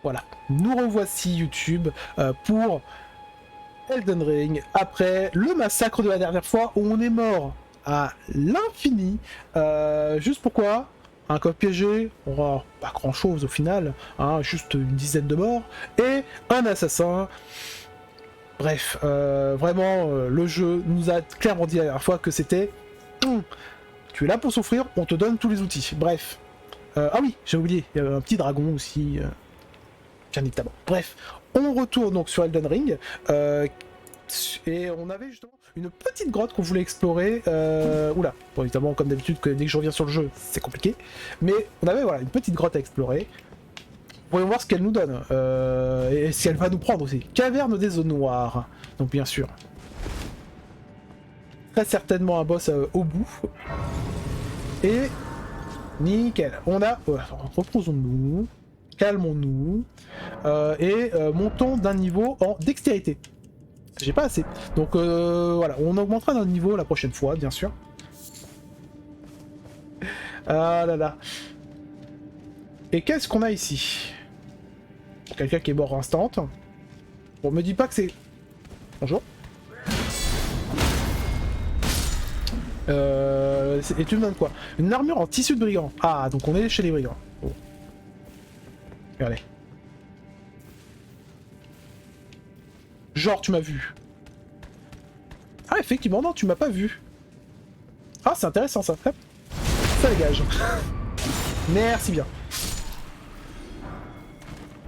Voilà, nous revoici YouTube pour Elden Ring, après le massacre de la dernière fois où on est mort à l'infini. Juste pourquoi un coq piégé, oh, pas grand chose au final, hein, juste une dizaine de morts, et un assassin. Bref, vraiment, le jeu nous a clairement dit la dernière fois que c'était tu es là pour souffrir, on te donne tous les outils. Bref. Ah oui, j'ai oublié, il y avait un petit dragon aussi, bien évidemment. Bref, on retourne donc sur Elden Ring, et on avait justement une petite grotte qu'on voulait explorer. Oula, bon évidemment comme d'habitude que dès que je reviens sur le jeu, c'est compliqué. Mais on avait voilà une petite grotte à explorer. Voyons voir ce qu'elle nous donne, et si elle va nous prendre aussi. Caverne des eaux noires, donc bien sûr. Très certainement un boss au bout. Et nickel. On a... reposons-nous. Calmons-nous. Et montons d'un niveau en dextérité. J'ai pas assez. Donc voilà, on augmentera d'un niveau la prochaine fois, bien sûr. Ah là là. Et qu'est-ce qu'on a ici? Quelqu'un qui est mort instant. Bon, me dis pas que c'est... Bonjour. Et tu me donnes quoi? Une armure en tissu de brigand. Ah, donc on est chez les brigands. Oh. Regardez. Genre, tu m'as vu. Ah, effectivement, non, tu m'as pas vu. Ah, c'est intéressant ça. Hop. Ça dégage. Merci bien.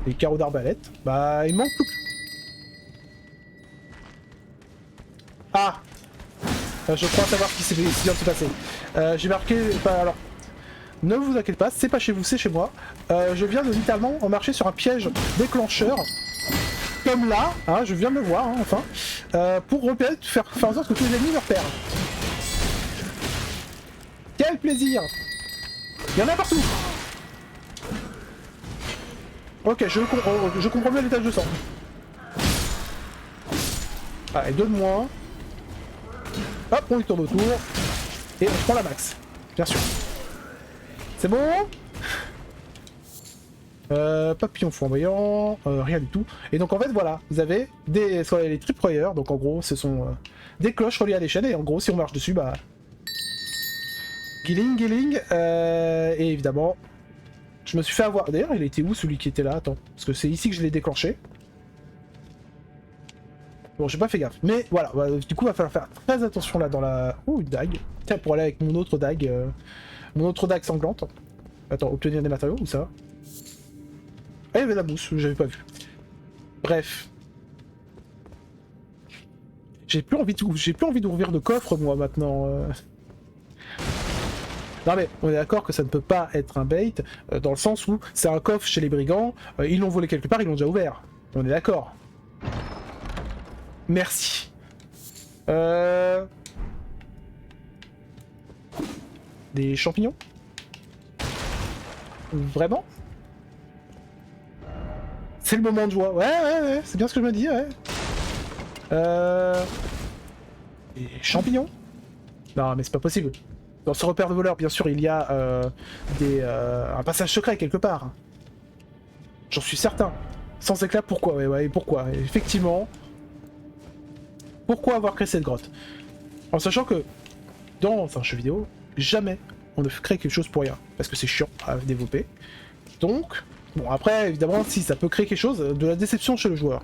Les carreaux d'arbalète. Bah, il manque plus que... Ah, je crois savoir ce qui vient de se passer. J'ai marqué... Bah, alors... Ne vous inquiétez pas, c'est pas chez vous, c'est chez moi. Je viens de littéralement en marcher sur un piège déclencheur. Comme là, hein, je viens de le voir, hein, enfin. Pour repérer, faire en sorte que tous les ennemis me repèrent. Quel plaisir! Il y en a partout! Ok, je comprends bien l'étage de sang. Allez, deux de moins. Hop, on lui tourne autour. Et on prend la max. Bien sûr. C'est bon? Papillon flamboyant, rien du tout. Et donc en fait voilà, vous avez des les tripwires, donc en gros ce sont des cloches reliées à des chaînes, et en gros si on marche dessus, bah... Guiling, guiling, et évidemment, je me suis fait avoir... D'ailleurs il était où celui qui était là? Attends, parce que c'est ici que je l'ai déclenché. Bon, j'ai pas fait gaffe, mais voilà, bah, du coup va falloir faire très attention là dans la... Ouh, une dague. Tiens, pour aller avec mon autre dague sanglante. Attends, obtenir des matériaux, où ça? Ah, il y avait la mousse, j'avais pas vu. Bref. J'ai plus envie d'ouvrir de coffre, moi, maintenant. Non mais, on est d'accord que ça ne peut pas être un bait, dans le sens où c'est un coffre chez les brigands, ils l'ont volé quelque part, ils l'ont déjà ouvert. On est d'accord. Merci. Des champignons? Vraiment? C'est le moment de joie. Ouais, c'est bien ce que je me dis, ouais. Des champignons? Non, mais c'est pas possible. Dans ce repère de voleurs, bien sûr, il y a un passage secret quelque part. J'en suis certain. Sans éclat, pourquoi? Ouais, pourquoi? Effectivement. Pourquoi avoir créé cette grotte? En sachant que, dans un jeu vidéo, jamais on ne crée quelque chose pour rien. Parce que c'est chiant à développer. Donc, bon, après, évidemment, si ça peut créer quelque chose, de la déception chez le joueur.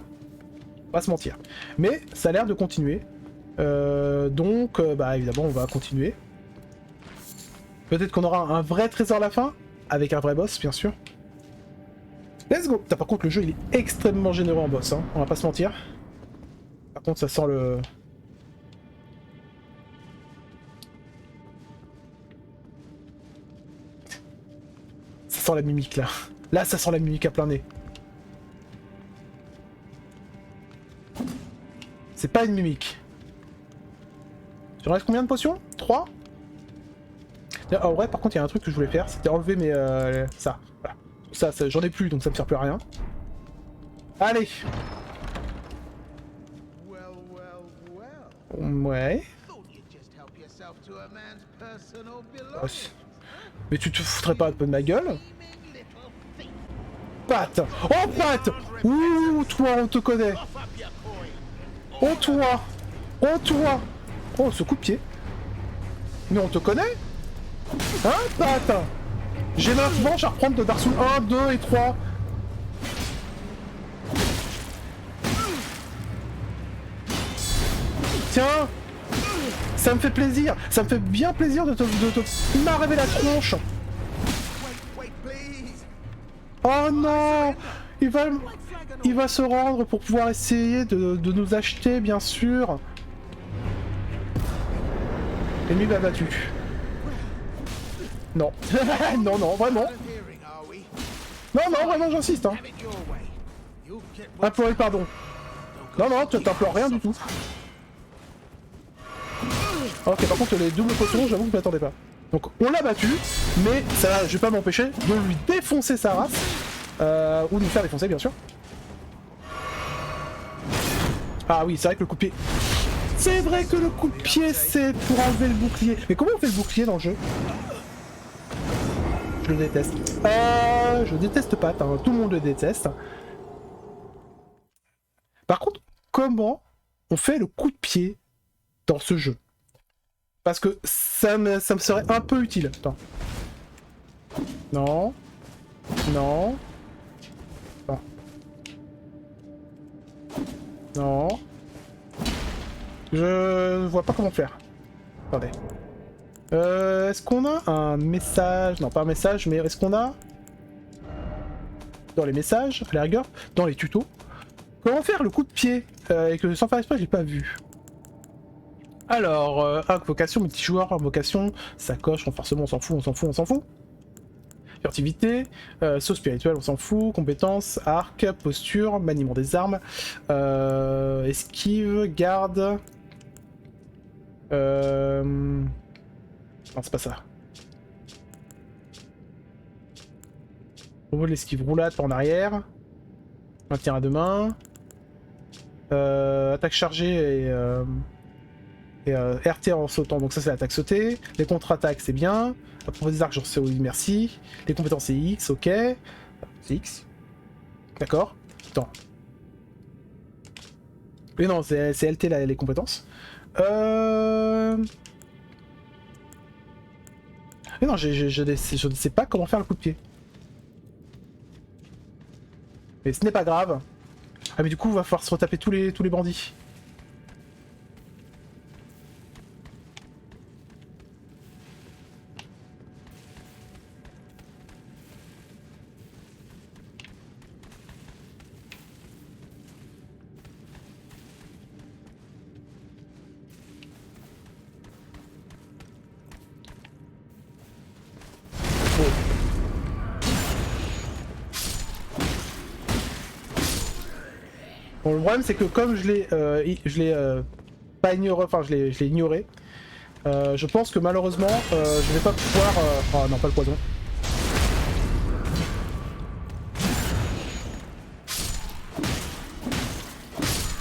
Pas se mentir. Mais ça a l'air de continuer. Donc, bah évidemment, on va continuer. Peut-être qu'on aura un vrai trésor à la fin, avec un vrai boss, bien sûr. Let's go! Par contre, le jeu, il est extrêmement généreux en boss, hein. On va pas se mentir. Par contre, ça sent le... Ça sent la mimique, là. Là, ça sent la mimique à plein nez. C'est pas une mimique. Tu restes combien de potions? 3? En vrai, par contre, il y a un truc que je voulais faire, c'était enlever mes... ça. Voilà. Ça j'en ai plus, donc ça me sert plus à rien. Allez! Ouais. Mais tu te foutrais pas un peu de ma gueule? Pat! Oh, Pat! Ouh, toi, on te connaît! Oh, toi! Oh, toi! Oh, ce coup de pied! Mais on te connaît? Hein, Pat? J'ai ma revanche à reprendre de Dark Souls 1, 2 et 3. Tiens! Ça me fait plaisir! Ça me fait bien plaisir de te m'arriver la tronche! Oh non! Il va se rendre pour pouvoir essayer de nous acheter, bien sûr. L'ennemi m'a battu. Non. Non, non, vraiment. Non, non, vraiment, j'insiste. Hein. Implorer pardon. Non, non, tu t'implores rien du tout. Ok, par contre, les doubles potions, j'avoue que je m'attendais pas. Donc, on l'a battu, mais ça, je vais pas m'empêcher de lui défoncer sa race. Ou de nous faire défoncer, bien sûr. Ah oui, c'est vrai que le coup de pied... C'est vrai que le coup de pied, c'est pour enlever le bouclier. Mais comment on fait le bouclier dans le jeu? Je le déteste. Je déteste pas, hein. Tout le monde le déteste. Par contre, comment on fait le coup de pied dans ce jeu? Parce que ça me serait un peu utile. Attends. Non. Non. Non. Non. Je vois pas comment faire. Attendez. Est-ce qu'on a un message? Non, pas un message, mais est-ce qu'on a... Dans les messages, à la rigueur, dans les tutos, comment faire le coup de pied? Et que sans faire exprès, j'ai pas vu. Alors, invocation, multijoueur, invocation, sacoche, renforcement, on s'en fout, on s'en fout, on s'en fout. Furtivité, saut spirituel, on s'en fout, compétences, arc, posture, maniement des armes, esquive, garde... Non, c'est pas ça. Revole l'esquive, roulade par en arrière. Maintien à deux mains. Attaque chargée et RT en sautant, donc ça c'est l'attaque sautée. Les contre-attaques c'est bien. À propos des arcs, j'en sais oui, merci. Les compétences c'est X, ok. C'est X. D'accord. Attends. Mais non, c'est LT là, les compétences. Mais non, je ne sais pas comment faire le coup de pied. Mais ce n'est pas grave. Ah mais du coup, il va falloir se retaper tous les bandits. Bon, le problème c'est que comme je l'ai pas ignoré, enfin je l'ai ignoré, je pense que malheureusement je vais pas pouvoir... Oh non, pas le poison.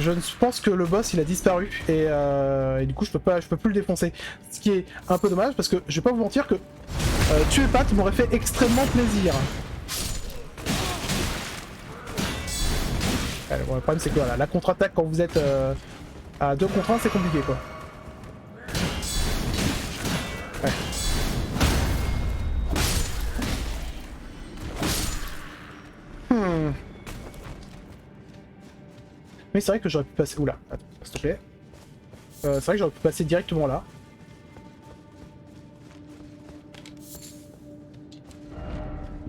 Je pense que le boss il a disparu et du coup je peux plus le défoncer. Ce qui est un peu dommage parce que je vais pas vous mentir que tuer Pat m'aurait fait extrêmement plaisir. Alors, bon, le problème c'est que voilà, la contre-attaque quand vous êtes à 2 contre 1 c'est compliqué quoi. Ouais. Mais c'est vrai que j'aurais pu passer... Oula, attends, s'il te plaît. C'est vrai que j'aurais pu passer directement là.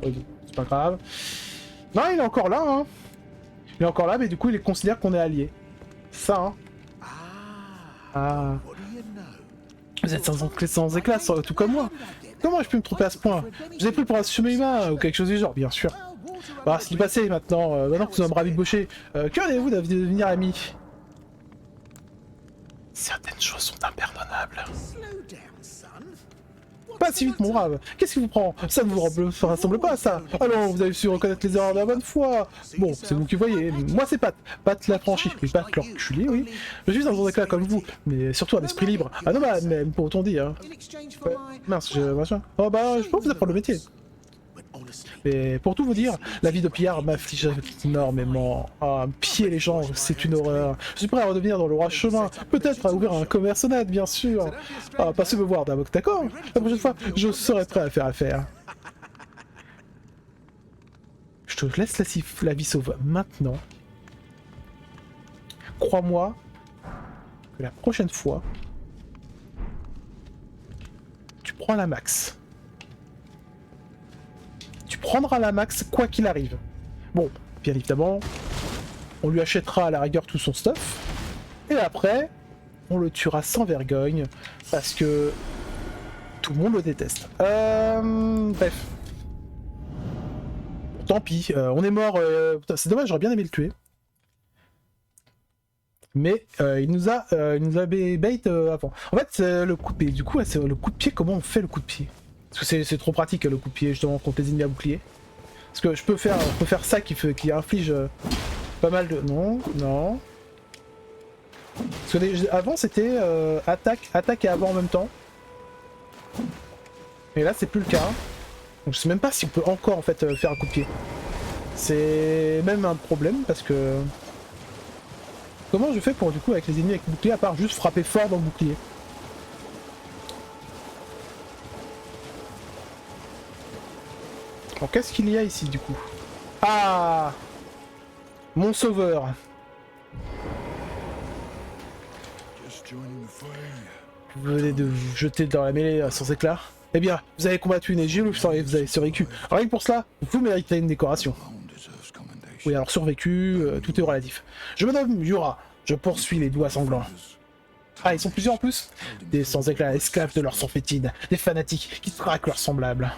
C'est pas grave. Non, il est encore là, hein. Il est encore là, mais du coup, il considère qu'on est alliés. Ça, hein. Ah. Vous êtes sans éclat, tout comme moi. Comment je peux me tromper à ce point? Je vous ai pris pour un humain ou quelque chose du genre, bien sûr. Bah, c'est du passé maintenant. Maintenant que vous avez bravi de boucher, que allez-vous de devenir amis? Certaines choses sont impardonnables. Pas si vite, mon brave. Qu'est-ce qui vous prend? Ça ne vous ressemble pas à ça. Alors, vous avez su reconnaître les erreurs de la bonne foi. Bon, c'est vous qui voyez. Moi, c'est Pat. Pat la franchie. Oui, Pat l'enculé, oui. Je suis un jour d'éclat comme vous, mais surtout un esprit libre. Ah non, mais pour autant dire. Hein. Ouais. Mince, j'ai machin. Oh bah, je peux vous apprendre le métier. Mais pour tout vous dire, la vie de pillard m'afflige énormément. Ah, piller les gens, c'est une horreur. Je suis prêt à redevenir dans le droit chemin, peut-être à ouvrir un commerce honnête, bien sûr. Ah, passez me voir, d'accord? La prochaine fois, je serai prêt à faire affaire. Je te laisse la vie sauve maintenant. Crois-moi que la prochaine fois, tu prends la max. Tu prendras la max quoi qu'il arrive. Bon, bien évidemment, on lui achètera à la rigueur tout son stuff. Et après, on le tuera sans vergogne parce que tout le monde le déteste. Bref. Tant pis, on est mort. C'est dommage, j'aurais bien aimé le tuer. Mais il nous a bait avant. En fait, le coup de pied. Du coup, c'est le coup de pied. Comment on fait le coup de pied? Parce que c'est trop pratique le coup de pied justement contre les ennemis à bouclier. Parce que je peux faire ça qui inflige pas mal de. Non, non. Parce que avant c'était attaque et avant en même temps. Et là c'est plus le cas. Donc je sais même pas si on peut encore en fait faire un coup de pied. C'est même un problème parce que. Comment je fais pour du coup avec les ennemis avec le bouclier à part juste frapper fort dans le bouclier? Alors qu'est-ce qu'il y a ici du coup? Ah, mon sauveur. Vous venez de vous jeter dans la mêlée sans éclat. Eh bien, vous avez combattu une égile, vous avez survécu. Rien que pour cela, vous méritez une décoration. Oui, alors survécu, tout est relatif. Je me nomme Yura, je poursuis les doigts sanglants. Ah, ils sont plusieurs en plus? Des sans-éclat esclaves de leur sang fétide, des fanatiques qui traquent leurs semblables.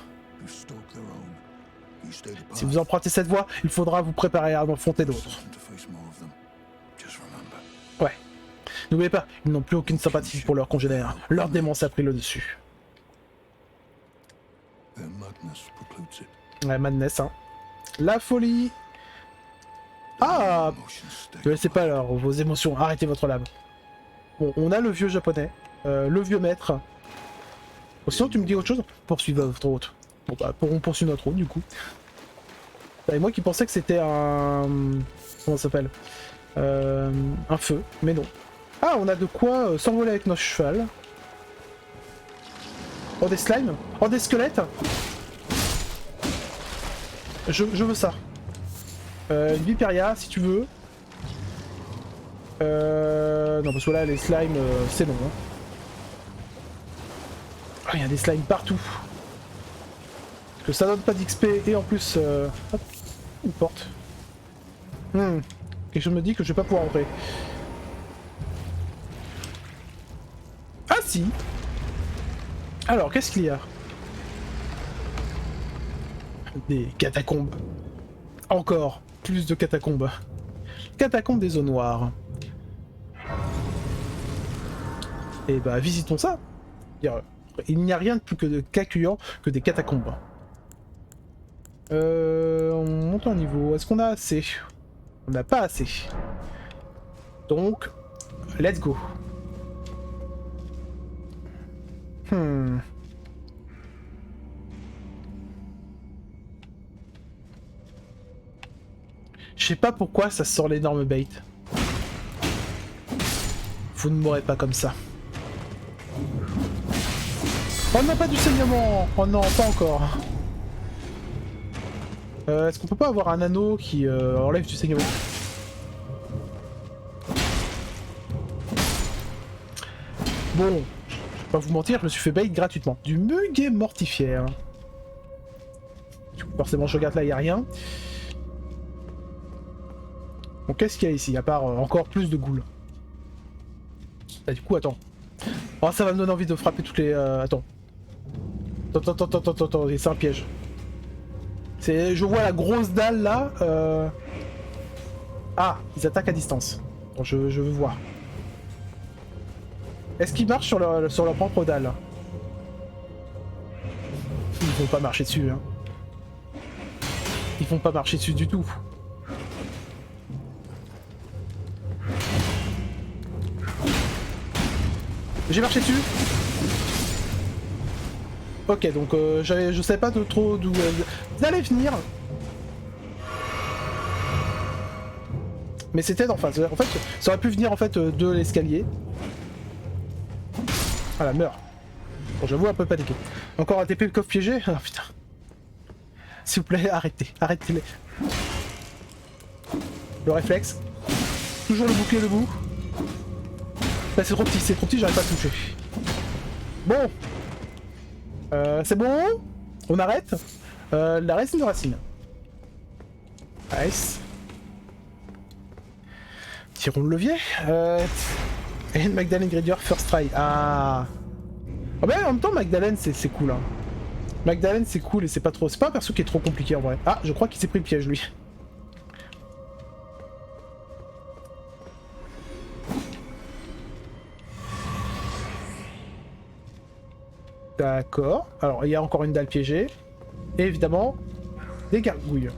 Si vous empruntez cette voie, il faudra vous préparer à en affronter d'autres. Ouais. N'oubliez pas, ils n'ont plus aucune sympathie pour leurs congénères. Leur démence a pris le dessus. Ouais, madness, hein. La folie. Ah, ne laissez pas vos émotions, arrêtez votre lame. Bon, on a le vieux japonais, le vieux maître. Bon, sinon tu me dis autre chose? Poursuivez votre route. Bon bah, on poursuit notre route du coup. Et moi qui pensais que c'était un... Comment ça s'appelle? Un feu, mais non. Ah, on a de quoi s'envoler avec notre cheval. Oh, des slimes? Oh, des squelettes? Je veux ça. Une Viperia, si tu veux. Non, parce que là, les slimes, c'est long. Hein. Ah, il y a des slimes partout. Parce que ça donne pas d'XP et en plus... Hop, une porte. Quelque chose me dit que je vais pas pouvoir entrer. Ah si. Alors, qu'est-ce qu'il y a? Des catacombes. Encore plus de catacombes. Catacombes des eaux noires. Et bah visitons ça. Il n'y a rien de plus qu'accueillant que des catacombes. On monte en niveau. Est-ce qu'on a assez? On n'a pas assez. Donc, let's go. Je sais pas pourquoi ça sort l'énorme bait. Vous ne mourrez pas comme ça. On n'a pas du saignement. Oh non, pas encore. Est-ce qu'on peut pas avoir un anneau qui enlève du saignement? Bon, je vais pas vous mentir, je me suis fait bait gratuitement. Du muguet mortifère. Forcément, je regarde là, il n'y a rien. Bon, qu'est-ce qu'il y a ici, à part encore plus de ghouls? Ah, du coup, attends. Oh, ça va me donner envie de frapper toutes les... Attends. Attends, c'est un piège. Je vois la grosse dalle là. Ah, ils attaquent à distance. Bon, je veux voir. Est-ce qu'ils marchent sur leur propre dalle? Ils vont pas marcher dessus. Hein. Ils vont pas marcher dessus du tout. J'ai marché dessus. Ok, donc je savais pas de trop d'où... Ils allaient venir. Mais c'était d'en face. En fait, ça aurait pu venir en fait de l'escalier. Voilà, meurt. Bon, j'avoue, un peu paniqué. Encore un TP le coffre piégé. Ah putain. S'il vous plaît, arrêtez. Arrêtez-les. Le réflexe. Toujours le bouclier debout. Là, c'est trop petit, j'arrive pas à toucher. Bon. C'est bon. On arrête. La racine de racine. Nice. Tirons le levier. Et Magdalene Gridier first try. Ah. Ah bah en même temps Magdalene c'est cool hein. Magdalene c'est cool et c'est pas trop. C'est pas un perso qui est trop compliqué en vrai. Ah je crois qu'il s'est pris le piège lui. D'accord. Alors il y a encore une dalle piégée. Et évidemment des gargouilles.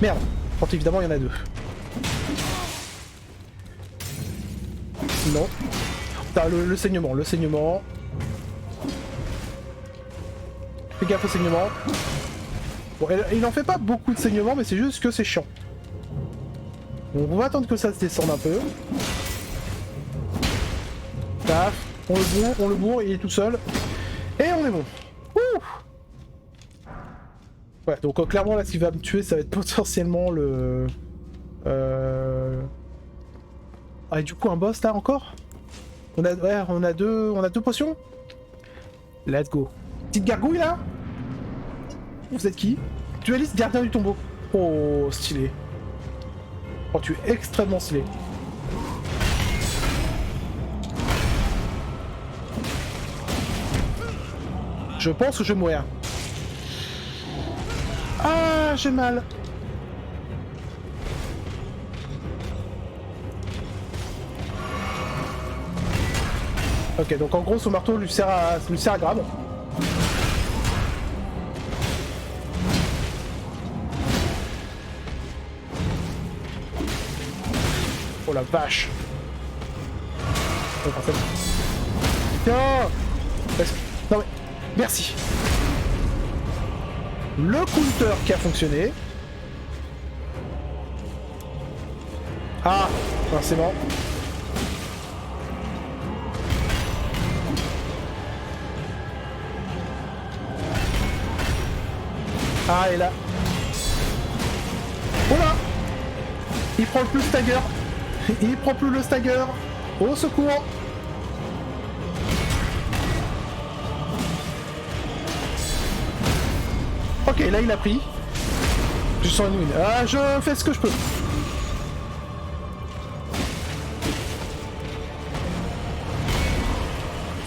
Merde. Quand évidemment il y en a deux. Non. Putain, le saignement, le saignement. Fais gaffe au saignement. Bon, il en fait pas beaucoup de saignement, mais c'est juste que c'est chiant. Bon, on va attendre que ça se descende un peu. Paf, on le bourre, il est tout seul. Et on est bon. Ouh. Ouais, donc clairement là, ce qui va me tuer, ça va être potentiellement le... Ah, et du coup, un boss là encore? On a deux potions? Let's go. Petite gargouille là? Vous êtes qui? Dualiste gardien du tombeau. Oh, stylé. Oh, tu es extrêmement stylé. Je pense que je vais mourir. Ah, j'ai mal. Ok, donc en gros, son marteau lui sert à grave. Oh la vache. Oh, parfait. Tiens. Non mais, merci. Le counter qui a fonctionné. Ah, forcément. Ah, et là. Oh là. Il prend plus le stagger. Il prend plus le stagger. Au secours. Ok, là il a pris. Je sens une win. Ah, je fais ce que je peux.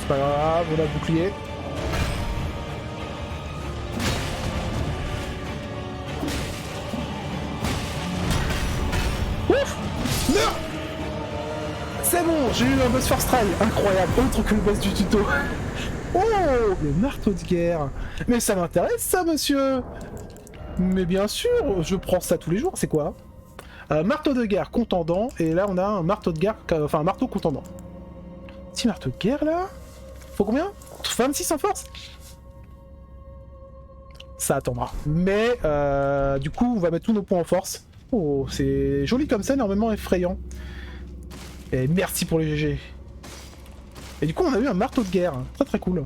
C'est pas grave, on a bouclier. Ouf! Non! C'est bon, j'ai eu un boss first try. Incroyable, autre que le boss du tuto. Oh, le marteau de guerre. Mais ça m'intéresse ça, monsieur. Mais bien sûr, je prends ça tous les jours. C'est quoi? Marteau de guerre contendant. Et là, on a un marteau de guerre, enfin un marteau contendant. Petit marteau de guerre là. Faut combien? 26 en force. Ça attendra. Mais du coup, on va mettre tous nos points en force. Oh, c'est joli comme ça, énormément effrayant. Et merci pour les GG. Et du coup, on a eu un marteau de guerre. Très très cool.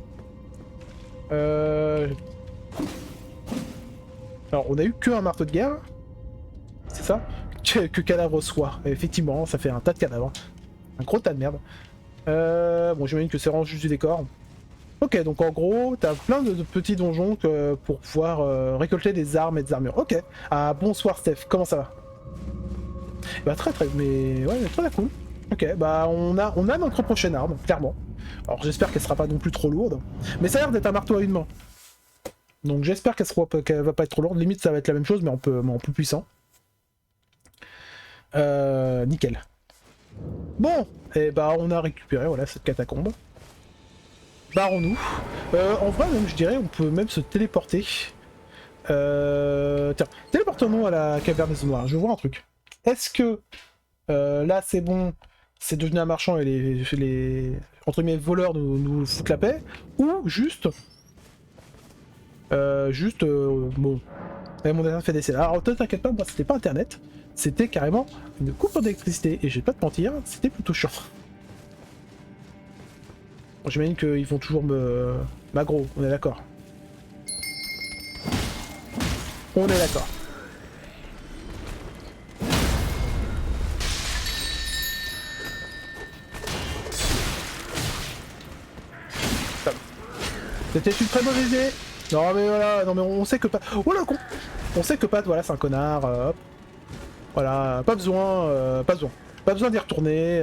Alors, on a eu que un marteau de guerre. C'est ça? Que cadavre soit. Effectivement, ça fait un tas de cadavres. Un gros tas de merde. Bon, j'imagine que c'est vraiment juste du décor. Ok, donc en gros, t'as plein de petits donjons pour pouvoir récolter des armes et des armures. Ok. Ah, bonsoir Steph, comment ça va? Bah très très, mais ouais, très cool. Ok, bah on a notre prochaine arme, clairement. Alors j'espère qu'elle sera pas non plus trop lourde. Mais ça a l'air d'être un marteau à une main. Donc j'espère qu'elle va pas être trop lourde. Limite ça va être la même chose, mais en plus puissant. Nickel. Bon, et bah on a récupéré voilà cette catacombe. Barrons-nous. En vrai même je dirais on peut même se téléporter. Tiens, téléportons-nous à la caverne des Noirs. Je veux voir un truc. Est-ce que là c'est bon, c'est devenu un marchand et les entre guillemets voleurs nous foutent la paix, ou juste bon, mon internet fait des essais. Alors t'inquiète pas, moi c'était pas internet, c'était carrément une coupure d'électricité et je vais pas te mentir, c'était plutôt chiant. Bon, j'imagine qu'ils vont toujours m'aggro, on est d'accord. On est d'accord. C'était une très mauvaise idée. Non mais voilà, non mais on sait que pas. Oh là con. On sait que Pat, voilà, c'est un connard. Hop. Voilà, pas besoin, pas besoin. Pas besoin d'y retourner.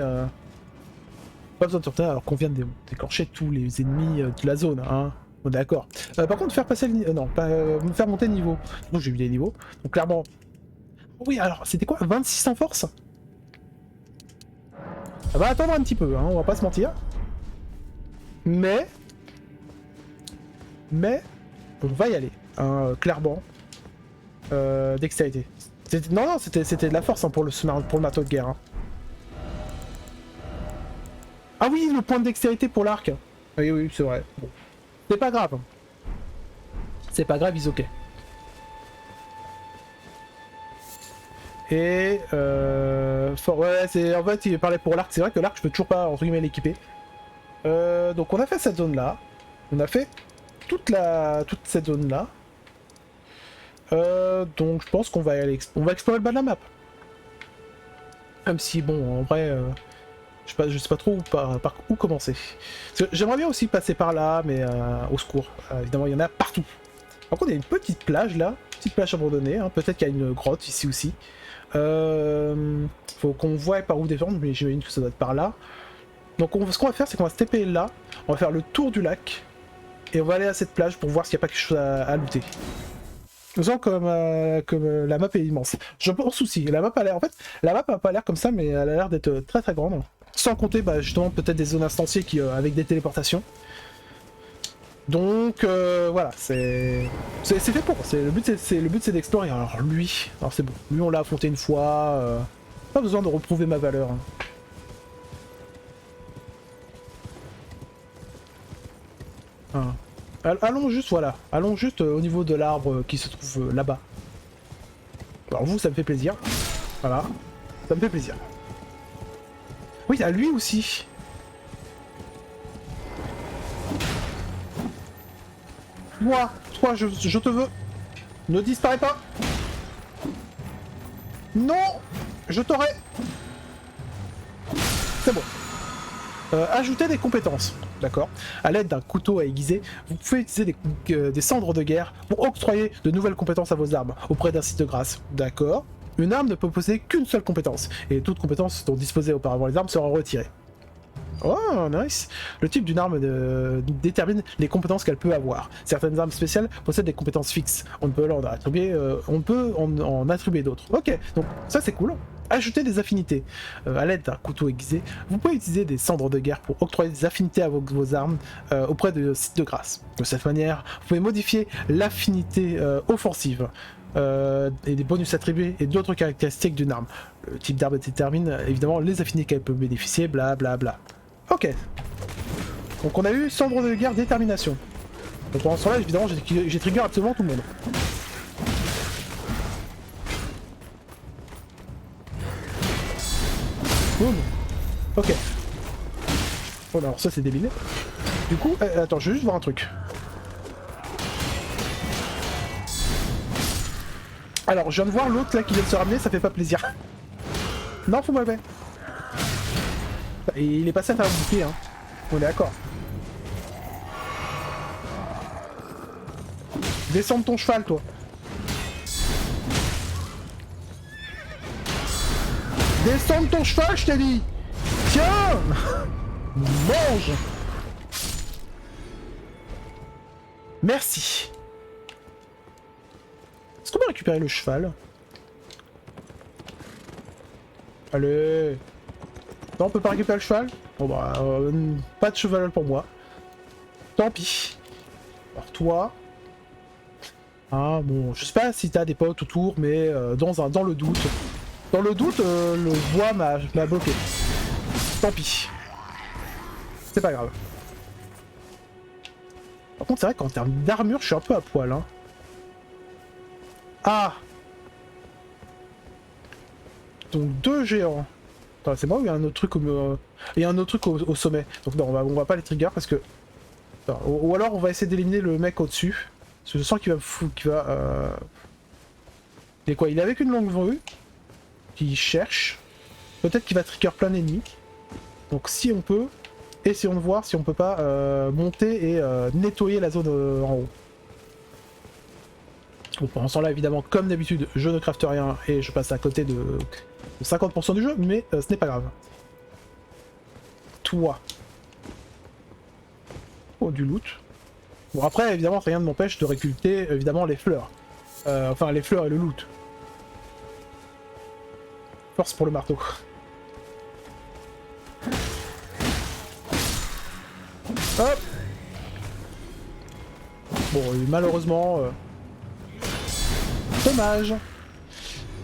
Pas besoin de retourner alors qu'on vient de déclencher tous les ennemis de la zone, hein. On est d'accord. Par contre, faire passer le niveau. Non, pas me faire monter le niveau. Donc j'ai eu des niveaux. Donc clairement. Oui, alors c'était quoi 26 en force. Ça va attendre un petit peu, hein, on va pas se mentir. Mais on va y aller, hein, clairement. Dextérité. Non, c'était de la force hein, pour le marteau de guerre. Hein. Ah oui, le point de dextérité pour l'arc. Oui, oui, c'est vrai. Bon. C'est pas grave. C'est pas grave, ils ok. Et ouais, c'est en fait il parlait pour l'arc. C'est vrai que l'arc, je peux toujours pas entre guillemets l'équiper. Donc on a fait cette zone là. On a fait toute cette zone là. Donc je pense qu'on va aller on va explorer le bas de la map. Même si bon en vrai je sais pas trop par où commencer. J'aimerais bien aussi passer par là, mais au secours. Évidemment il y en a partout. Par contre il y a une petite plage là, petite plage abandonnée, hein. Peut-être qu'il y a une grotte ici aussi. Faut qu'on voie par où descendre, mais j'imagine que ça doit être par là. Donc ce qu'on va faire c'est qu'on va se TP là, on va faire le tour du lac, et on va aller à cette plage pour voir s'il n'y a pas quelque chose à looter. Comme la map est immense. Je pense aussi. La map a l'air. En fait, la map a pas l'air comme ça, mais elle a l'air d'être très très grande. Sans compter, bah, justement, peut-être des zones instanciées qui, avec des téléportations. Donc voilà, c'est fait pour. Le but c'est d'explorer. Alors lui, alors c'est bon. Lui on l'a affronté une fois. Pas besoin de reprouver ma valeur. Hein. Hein. Allons juste, voilà. Allons juste au niveau de l'arbre qui se trouve là-bas. Alors vous, ça me fait plaisir. Voilà. Ça me fait plaisir. Oui, il y a lui aussi. Toi, je te veux. Ne disparais pas. Non, je t'aurai. C'est bon. Ajouter des compétences. D'accord. À l'aide d'un couteau à aiguiser, vous pouvez utiliser des cendres de guerre pour octroyer de nouvelles compétences à vos armes auprès d'un site de grâce. D'accord. Une arme ne peut posséder qu'une seule compétence, et toute compétence dont disposaient auparavant les armes sera retirée. Oh, nice. Le type d'une arme détermine les compétences qu'elle peut avoir. Certaines armes spéciales possèdent des compétences fixes. On peut en attribuer, en attribuer d'autres. Ok, donc ça c'est cool. Ajouter des affinités. À l'aide d'un couteau aiguisé, vous pouvez utiliser des cendres de guerre pour octroyer des affinités à vos armes auprès de sites de grâce. De cette manière, vous pouvez modifier l'affinité offensive. Et des bonus attribués et d'autres caractéristiques d'une arme. Le type d'arme détermine évidemment les affinités qu'elle peut bénéficier, bla bla bla. Ok. Donc on a eu cendre de guerre détermination. Donc pendant ce temps-là, évidemment, j'ai trigger absolument tout le monde. Boum. Ok. Bon alors ça c'est débile. Du coup, attends, je vais juste voir un truc. Alors, je viens de voir l'autre là qui vient de se ramener, ça fait pas plaisir. Non, faut-moi le faire. Et il est passé à faire un bouclier, hein. On est d'accord. Descends de ton cheval, toi. Descends de ton cheval, je t'ai dit. Tiens. Mange. Merci. Est-ce qu'on peut récupérer le cheval? Allez. Non, on peut pas récupérer le cheval? Bon bah, pas de cheval pour moi. Tant pis. Alors toi... Ah bon, je sais pas si t'as des potes autour, mais dans le doute... Dans le doute, le bois m'a bloqué. Tant pis. C'est pas grave. Par contre, c'est vrai qu'en termes d'armure, je suis un peu à poil. Hein. Ah! Donc 2 géants. Attends, c'est moi ou il y a un autre truc il y a un autre truc au sommet. Donc non, on va pas les trigger parce que... Attends, ou alors on va essayer d'éliminer le mec au-dessus. Parce que je sens qu'il va me foutre... qu'il va... Il est quoi? Il est avec une longue vue. Qui cherche. Peut-être qu'il va trigger plein d'ennemis. Donc si on peut... Essayons de voir si on peut pas monter et nettoyer la zone en haut. Bon, pendant ce temps-là, évidemment, comme d'habitude, je ne crafte rien et je passe à côté de 50% du jeu, mais ce n'est pas grave. Toi. Oh, du loot. Bon, après, évidemment, rien ne m'empêche de récolter, évidemment, les fleurs. Enfin, les fleurs et le loot. Force pour le marteau. Hop. Bon, malheureusement... Dommage.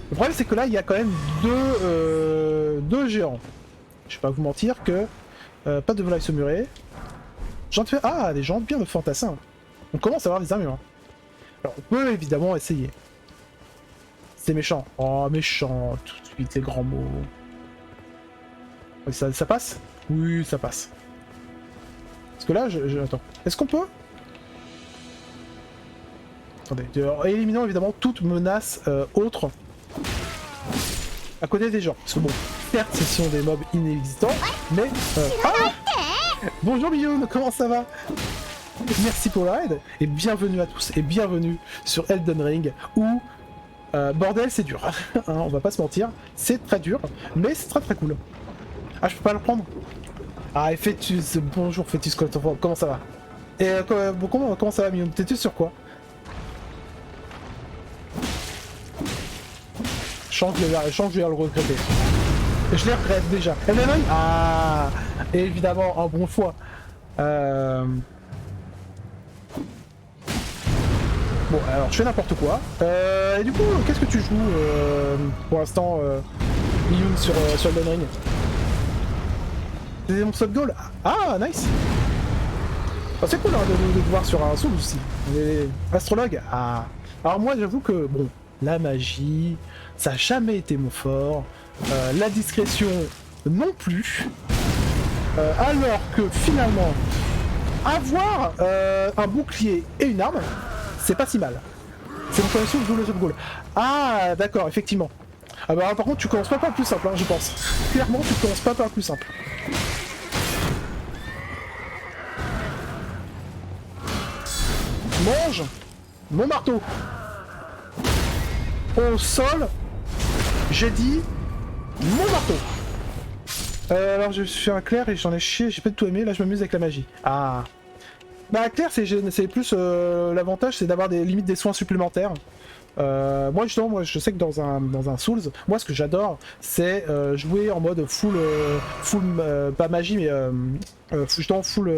Le problème, c'est que là, il y a quand même deux géants. Je vais pas vous mentir que... pas de volaille saumurée. Ah, des gens bien de fantassins. On commence à avoir des armures. Alors, on peut évidemment essayer. C'est méchant. Oh, méchant. Tout de suite, les grands mots. Ça passe? Oui, ça passe. Parce que là, attends. Est-ce qu'on peut... Attendez. Éliminons évidemment toute menace autre à côté des gens. Parce que bon, certes, ce sont des mobs inexistants, mais... Ah bonjour Bioun, comment ça va? Merci pour la raid, et bienvenue à tous, et bienvenue sur Elden Ring, où... bordel, c'est dur. Hein, on va pas se mentir, c'est très dur, mais c'est très très cool. Ah, je peux pas le prendre? Ah, et Fétus, bonjour Fétus, comment ça va? Et bon, comment ça va Bioun? T'es-tu sur quoi? Je sens que je vais le regretter. Je les regrette déjà. Ah, et évidemment, en bon foie. Bon, alors je fais n'importe quoi. Et du coup, qu'est-ce que tu joues pour l'instant, Miyun sur Elden Ring? C'est mon seul goal. Ah, nice. Oh, c'est cool hein, de te voir sur un Souls aussi. Astrologue. Ah. Alors moi, j'avoue que bon, la magie, ça n'a jamais été mon fort. La discrétion non plus. Alors que finalement, avoir un bouclier et une arme, c'est pas si mal. C'est mon premier joue le jeu de goal. Ah d'accord, effectivement. Ah bah par contre tu commences pas par le plus simple, hein, je pense. Clairement tu commences pas par le plus simple. Mange mon marteau. Au sol, j'ai dit mon marteau. Alors je suis un clair et j'en ai chié, j'ai pas tout aimé, là je m'amuse avec la magie. Ah. Bah clair c'est plus l'avantage c'est d'avoir des limites des soins supplémentaires. Moi justement je sais que dans un Souls, moi ce que j'adore c'est jouer en mode full pas magie mais justement full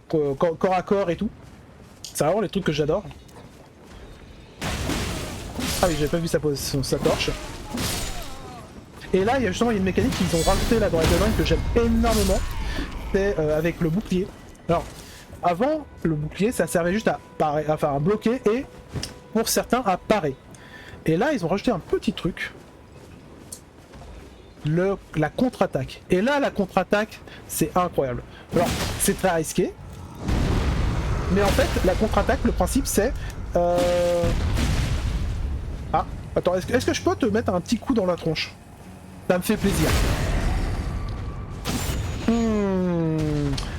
corps à corps et tout. C'est vraiment les trucs que j'adore. Ah oui, j'avais pas vu sa torche. Et là, il y a une mécanique qu'ils ont rajoutée là dans Elden Ring que j'aime énormément. C'est avec le bouclier. Alors, avant, le bouclier, ça servait juste à bloquer et, pour certains, à parer. Et là, ils ont rajouté un petit truc. La contre-attaque. Et là, la contre-attaque, c'est incroyable. Alors, c'est très risqué. Mais en fait, la contre-attaque, le principe, c'est... Ah, attends, est-ce que je peux te mettre un petit coup dans la tronche? Ça me fait plaisir.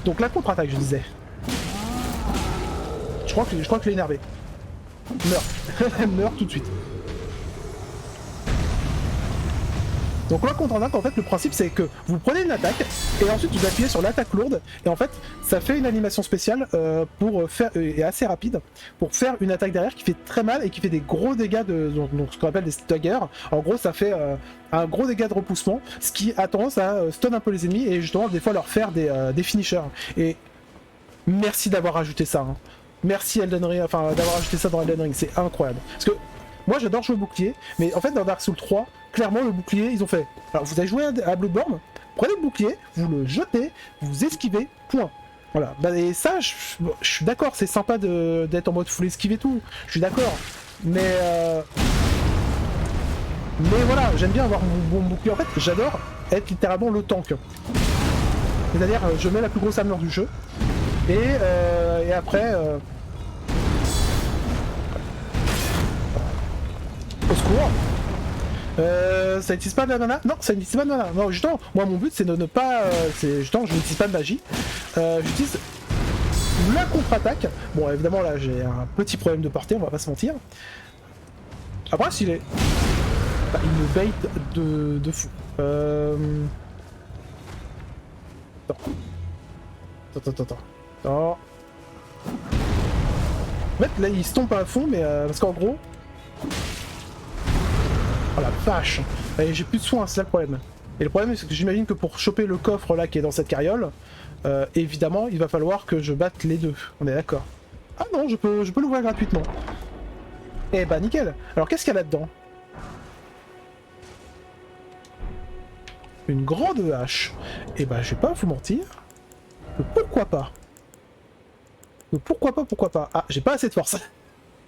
Donc la contre-attaque, je disais. Je crois que je l'ai énervé. Meurs. Meurs tout de suite. Donc la contre-attaque, en fait, le principe c'est que vous prenez une attaque et ensuite vous appuyez sur l'attaque lourde et en fait ça fait une animation spéciale pour faire et assez rapide pour faire une attaque derrière qui fait très mal et qui fait des gros dégâts donc ce qu'on appelle des staggers. En gros, ça fait un gros dégât de repoussement, ce qui a tendance à stun un peu les ennemis et justement des fois leur faire des finishers. Et merci d'avoir ajouté ça. Hein. Merci Elden Ring, d'avoir ajouté ça dans Elden Ring, c'est incroyable. Parce que moi j'adore jouer bouclier, mais en fait dans Dark Souls 3, clairement le bouclier, ils ont fait. Alors vous avez joué à Bloodborne, prenez le bouclier, vous le jetez, vous esquivez, point. Voilà, bah, et ça, je suis d'accord, c'est sympa d'être en mode full esquive et tout, je suis d'accord. Mais voilà, j'aime bien avoir mon bouclier. En fait, j'adore être littéralement le tank. C'est-à-dire, je mets la plus grosse armure du jeu, et après... Au secours. Ça n'utilise pas de la mana? Non, ça n'utilise pas de mana. Non, justement, moi mon but c'est de ne pas... c'est justement, je n'utilise pas de magie. J'utilise la contre-attaque. Bon, évidemment, là, j'ai un petit problème de portée, on va pas se mentir. Après, s'il est... Bah, il me bait de fou. Attends. En fait, là, il se tombe à fond, mais... parce qu'en gros... Oh la vache! J'ai plus de soins, c'est ça le problème. Et le problème, c'est que j'imagine que pour choper le coffre là qui est dans cette carriole, évidemment, il va falloir que je batte les deux. On est d'accord. Ah non, je peux l'ouvrir gratuitement. Eh bah nickel! Alors qu'est-ce qu'il y a là-dedans? Une grande hache. Eh bah je vais pas vous mentir. Pourquoi pas? Pourquoi pas? Ah, j'ai pas assez de force.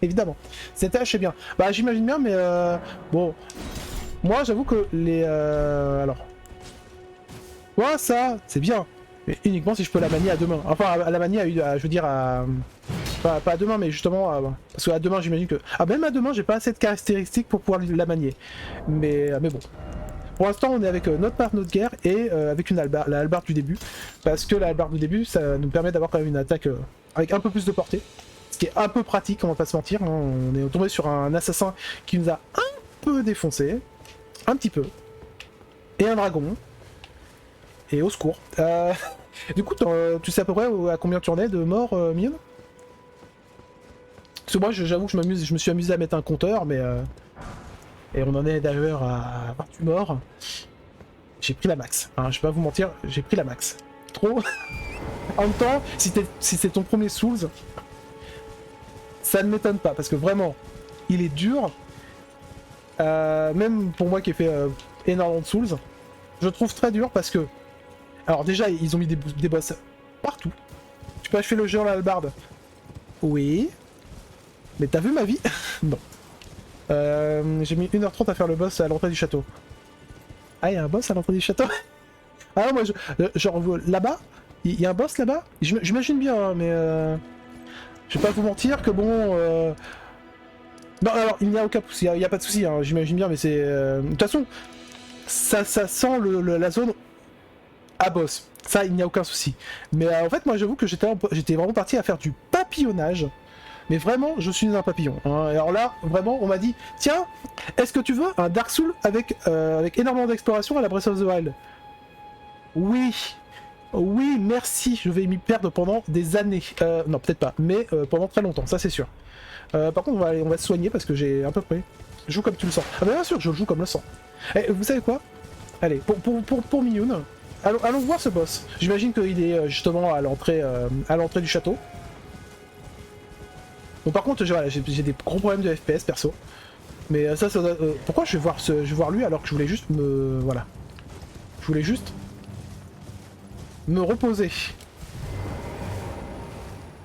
Évidemment. Cette hache est bien. Bah j'imagine bien, mais bon. Moi j'avoue que les... Alors... Ouais, ça, c'est bien. Mais uniquement si je peux la manier à deux mains. Enfin, à la manier, je veux dire, à... Pas à deux mains, mais justement... Parce qu'à deux mains, j'imagine que... Ah, même à deux mains, j'ai pas assez de caractéristiques pour pouvoir la manier. Mais bon. Pour l'instant, on est avec notre partenaire de guerre et avec la hallebarde du début. Parce que la hallebarde du début, ça nous permet d'avoir quand même une attaque avec un peu plus de portée. Ce qui est un peu pratique, on va pas se mentir. Hein. On est tombé sur un assassin qui nous a un peu défoncé. Un petit peu. Et un dragon. Et au secours. Du coup, tu sais à peu près à combien tu en es de morts, Mion? Parce que moi, j'avoue que je me suis amusé à mettre un compteur, mais... Et on en est d'ailleurs à 28 morts. J'ai pris la max. Hein, je vais pas vous mentir, j'ai pris la max. Trop. En même temps, si c'est ton premier Souls, ça ne m'étonne pas, parce que vraiment, il est dur. Même pour moi qui ai fait énormément de Souls, je trouve très dur parce que... Alors déjà, ils ont mis des boss partout. Tu peux achever le jeu en hallebarde. Oui. Mais t'as vu ma vie? Non. J'ai mis 1h30 à faire le boss à l'entrée du château. Ah, il y a un boss à l'entrée du château? Ah, moi, genre, là-bas, il y a un boss là-bas? J'imagine bien, hein, mais... Je vais pas vous mentir que bon... Non, alors, il n'y a aucun souci, il n'y a pas de souci, hein, j'imagine bien, mais c'est... De toute façon, ça sent la zone à boss. Ça, il n'y a aucun souci. Mais en fait, moi, j'avoue que j'étais vraiment parti à faire du papillonnage. Mais vraiment, je suis un papillon. Hein. Et alors là, vraiment, on m'a dit, tiens, est-ce que tu veux un Dark Souls avec énormément d'exploration à la Breath of the Wild? Oui. Oui, merci. Je vais m'y perdre pendant des années. Non, peut-être pas, mais pendant très longtemps, ça c'est sûr. Par contre, on va se soigner parce que j'ai à peu près... Je joue comme tu le sens. Ah bah bien sûr, je joue comme le sens. Et vous savez quoi? Allez, pour Miyun, allons voir ce boss. J'imagine qu'il est justement à l'entrée du château. Bon, par contre, j'ai des gros problèmes de FPS perso. Mais ça pourquoi je vais voir lui alors que je voulais juste me... Voilà. Je voulais juste... me reposer.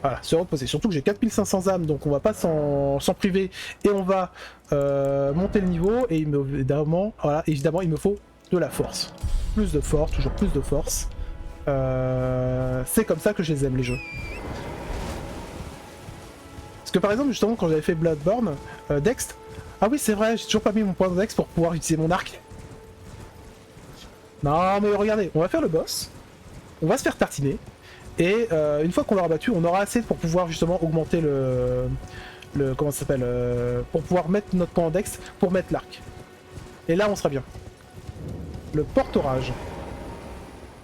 Voilà, se reposer. Surtout que j'ai 4500 âmes, donc on va pas s'en priver. Et on va monter le niveau. Et évidemment, voilà, évidemment, il me faut de la force. Plus de force, toujours plus de force. C'est comme ça que je les aime, les jeux. Parce que par exemple, justement, quand j'avais fait Bloodborne, Dex... Ah oui, c'est vrai, j'ai toujours pas mis mon point de Dex pour pouvoir utiliser mon arc. Non, mais regardez, on va faire le boss. On va se faire tartiner. Et une fois qu'on l'aura battu, on aura assez pour pouvoir justement augmenter le comment ça s'appelle, pour pouvoir mettre notre point Dex pour mettre l'arc. Et là, on sera bien. Le porte-orage.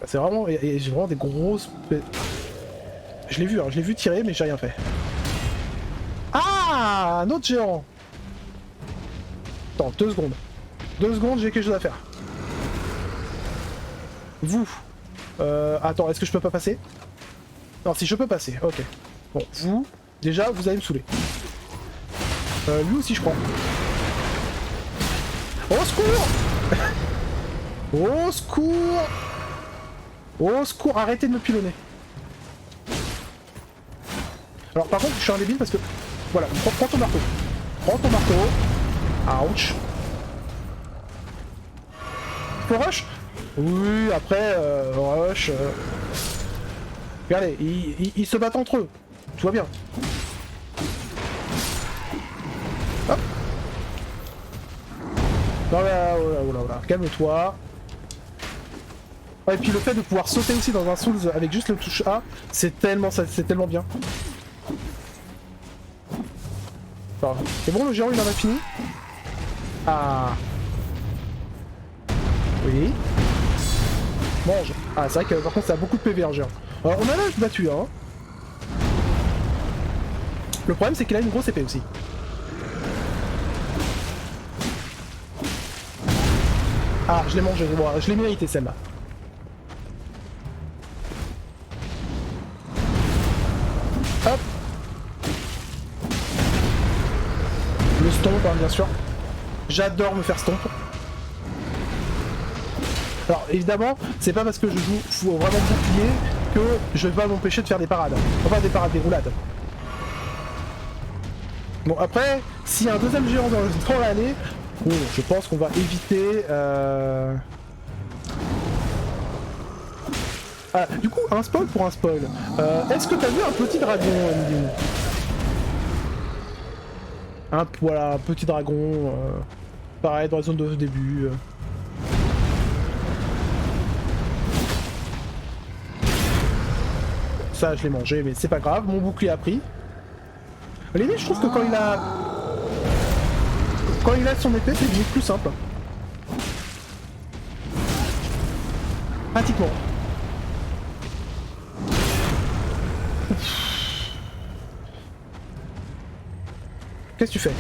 C'est vraiment... J'ai vraiment des grosses... Je l'ai vu, hein, je l'ai vu tirer, mais j'ai rien fait. Ah, un autre géant. Attends, 2 secondes. 2 secondes, j'ai quelque chose à faire. Vous. Attends, est-ce que je peux pas passer? Non, si je peux passer, ok. Bon, vous, déjà, vous allez me saouler. Lui aussi, je crois. Au secours! Au secours! Au secours, arrêtez de me pilonner. Alors par contre, je suis un débile parce que... Voilà, prends ton marteau. Prends ton marteau. Ouch. Faut rush? Oui, après, rush... Regardez, ils se battent entre eux. Tout va bien. Hop. Non, là, voilà. Calme-toi. Ouais, et puis le fait de pouvoir sauter aussi dans un Souls avec juste le touche A, c'est tellement bien. C'est bon, le géant il en a fini? Ah. Oui. Mange. Ah, c'est vrai que par contre ça a beaucoup de PV en géant. Alors, on a l'âge battu, hein. Le problème c'est qu'il a une grosse épée aussi. Ah, je l'ai mangé, bon, je l'ai mérité celle-là. Hop. Le stomp, hein, bien sûr. J'adore me faire stomp. Alors évidemment, c'est pas parce que je joue vraiment bouclier que je vais pas m'empêcher de faire des parades. Enfin des parades, des roulades. Bon après, s'il y a un deuxième géant dans l'année, bon, je pense qu'on va éviter... Ah, du coup, un spoil pour un spoil. Est-ce que t'as vu un petit dragon, Andy? Voilà, un petit dragon, pareil dans la zone de début. Ça, je l'ai mangé, mais c'est pas grave, mon bouclier a pris. L'idée, je trouve que quand il a son épée, c'est devenu plus simple. Pratiquement. Qu'est-ce que tu fais?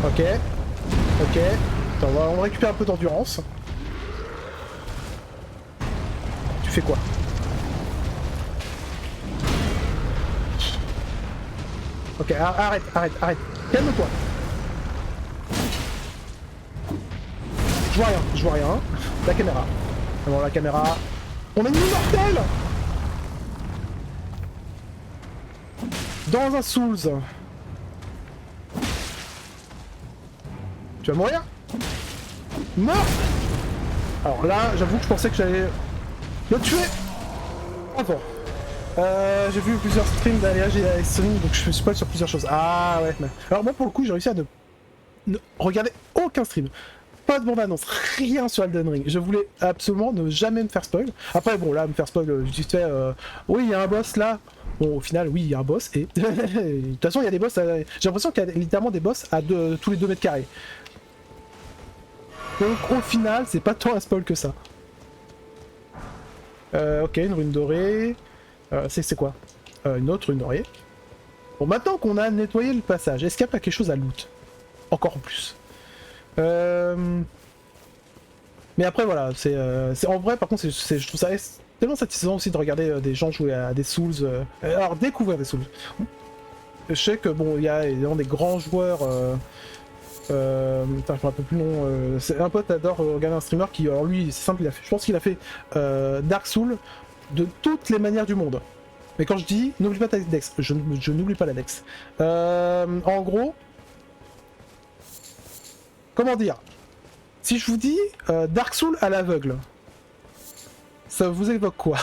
Ok. Ok. Attends, on récupère un peu d'endurance. Tu fais quoi? Ok, arrête. Calme-toi. Je vois rien. La caméra. Bon, la caméra... On est immortel! Dans un Souls. Tu vas mourir? Non! Alors là, j'avoue que je pensais que j'allais le tuer! Avant. J'ai vu plusieurs streams d'Alliage et Sonic, donc je me spoil sur plusieurs choses. Ah ouais. Alors moi pour le coup, j'ai réussi à ne regarder aucun stream. Pas de bande-annonce, rien sur Elden Ring. Je voulais absolument ne jamais me faire spoil. Après bon, là, me faire spoil, juste fait... Oui, il y a un boss là. Bon, au final, oui, il y a un boss, et... de toute façon, il y a des boss... J'ai l'impression qu'il y a littéralement des boss à tous les 2 mètres carrés. Donc, au final, c'est pas tant un spoil que ça. Ok, une rune dorée... c'est quoi? Une autre rune dorée. Bon, maintenant qu'on a nettoyé le passage, est-ce qu'il n'y a pas quelque chose à loot? Encore plus. Mais après, voilà, c'est en vrai, par contre, je trouve ça tellement satisfaisant aussi de regarder des gens jouer à des Souls, alors découvrir des Souls. Je sais que bon, il y a évidemment des grands joueurs, putain, je me rappelle plus le nom, c'est un pote adore regarder un streamer qui, alors lui, c'est simple, je pense qu'il a fait Dark Souls de toutes les manières du monde. Mais quand je dis, n'oublie pas ta dex, je n'oublie pas la dex. En gros, comment dire? Si je vous dis Dark Souls à l'aveugle, ça vous évoque quoi?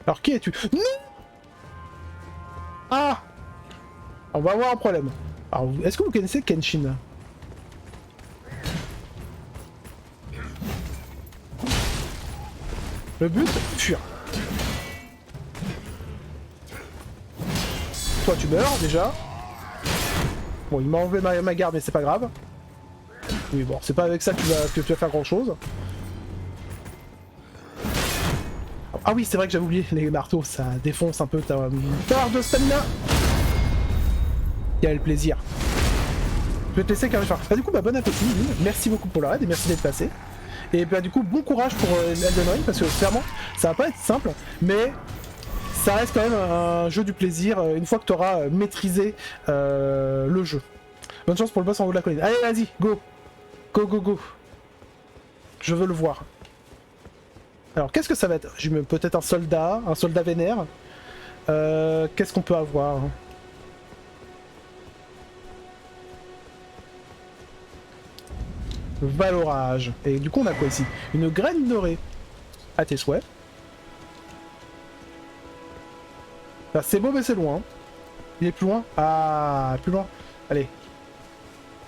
Alors qui es-tu? Non! Ah! On va avoir un problème. Alors, est-ce que vous connaissez Kenshin? Le but, fuir. Toi tu meurs déjà. Bon, il m'a enlevé ma garde, mais c'est pas grave. Oui, bon, c'est pas avec ça que tu vas faire grand chose. Ah oui, c'est vrai que j'avais oublié, les marteaux, ça défonce un peu ta barre de stamina. Quel plaisir. Je vais te laisser carrément faire. Ah, du coup, bah, bon appétit, merci beaucoup pour le raid et merci d'être passé. Et bah du coup, bon courage pour Elden Ring, parce que clairement, ça va pas être simple, mais ça reste quand même un jeu du plaisir une fois que tu auras maîtrisé le jeu. Bonne chance pour le boss en haut de la colline. Allez, vas-y, go. Go, go, go. Je veux le voir. Alors, qu'est-ce que ça va être? J'ai peut-être un soldat vénère. Qu'est-ce qu'on peut avoir? Valorage. Et du coup, on a quoi ici? Une graine dorée. À tes souhaits. Enfin, c'est beau, mais c'est loin. Il est plus loin? Ah, plus loin. Allez.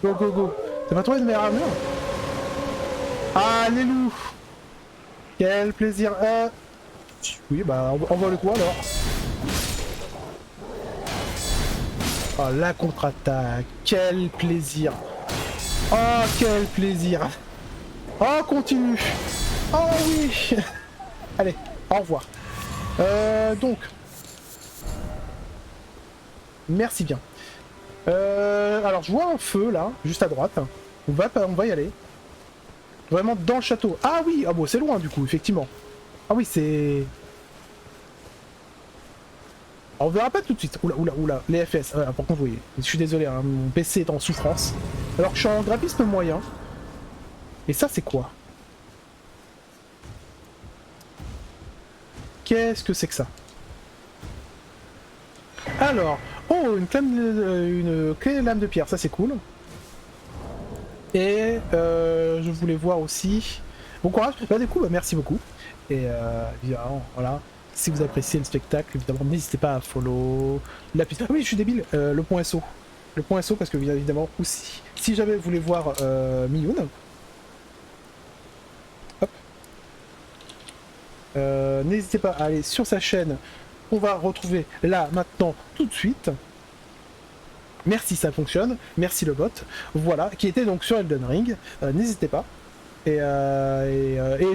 Go, go, go. T'as pas trouvé de meilleure armure? Ah, les loups! Quel plaisir! Oui, bah, envoie-le-toi alors. Oh, la contre-attaque! Quel plaisir! Oh, quel plaisir! Oh, continue! Oh oui! Allez, au revoir. Donc. Merci bien. Alors, je vois un feu là, juste à droite. On va y aller. Vraiment dans le château. Ah oui! Ah bon, c'est loin du coup, effectivement. Ah oui, c'est... Alors, on verra pas tout de suite. Oula, oula, oula. Les FPS. Par contre, vous voyez, je suis désolé, hein, mon PC est en souffrance. Alors que je suis en graphisme moyen. Et ça, c'est quoi? Qu'est-ce que c'est que ça? Alors, oh, une clé lame de pierre, ça c'est cool. Et je voulais voir aussi... Bon courage, bah, du coup, bah, merci beaucoup. Et évidemment, voilà, si vous appréciez le spectacle, évidemment, n'hésitez pas à follow la piste. Ah oui, je suis débile, le point SO. Le point SO, parce que bien évidemment, aussi, si jamais vous voulez voir Miyun, hop, n'hésitez pas à aller sur sa chaîne. On va retrouver là, maintenant, tout de suite. Merci, ça fonctionne. Merci le bot. Voilà, qui était donc sur Elden Ring. N'hésitez pas. Et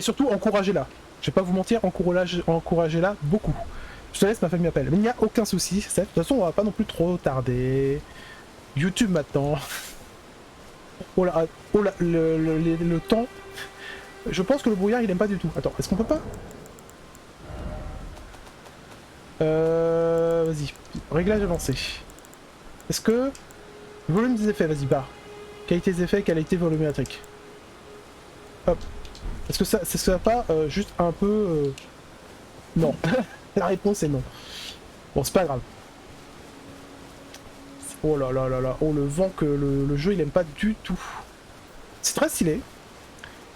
surtout, encouragez-la. Je vais pas vous mentir, encouragez-la beaucoup. Je te laisse, ma famille m'appelle. Mais il n'y a aucun souci. De toute façon, on va pas non plus trop tarder. YouTube maintenant. Oh là, le temps. Je pense que le brouillard, il aime pas du tout. Attends, est-ce qu'on peut pas? Vas-y. Réglage avancé. Est-ce que... Volume des effets, vas-y, barre. Qualité des effets, qualité volumétrique. Hop. Est-ce que ça va pas juste un peu... Non. La réponse est non. Bon, c'est pas grave. Oh là là là là. Oh, le vent que le jeu, il aime pas du tout. C'est très stylé.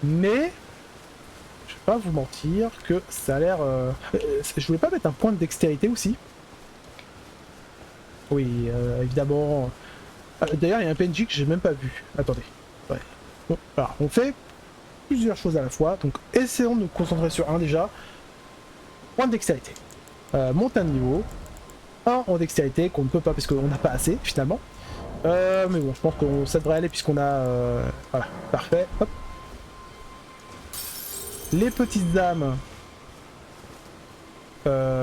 Mais... Je vais pas vous mentir que ça a l'air... Je voulais pas mettre un point de dextérité aussi. Oui, évidemment. D'ailleurs, il y a un PNJ que j'ai même pas vu. Attendez. Ouais. Bon, alors, on fait plusieurs choses à la fois. Donc, essayons de nous concentrer sur un déjà. Point de dextérité. Monte un niveau. Un en dextérité, qu'on ne peut pas parce qu'on n'a pas assez, finalement. Mais bon, je pense que ça devrait aller puisqu'on a... Voilà, parfait. Hop. Les petites âmes.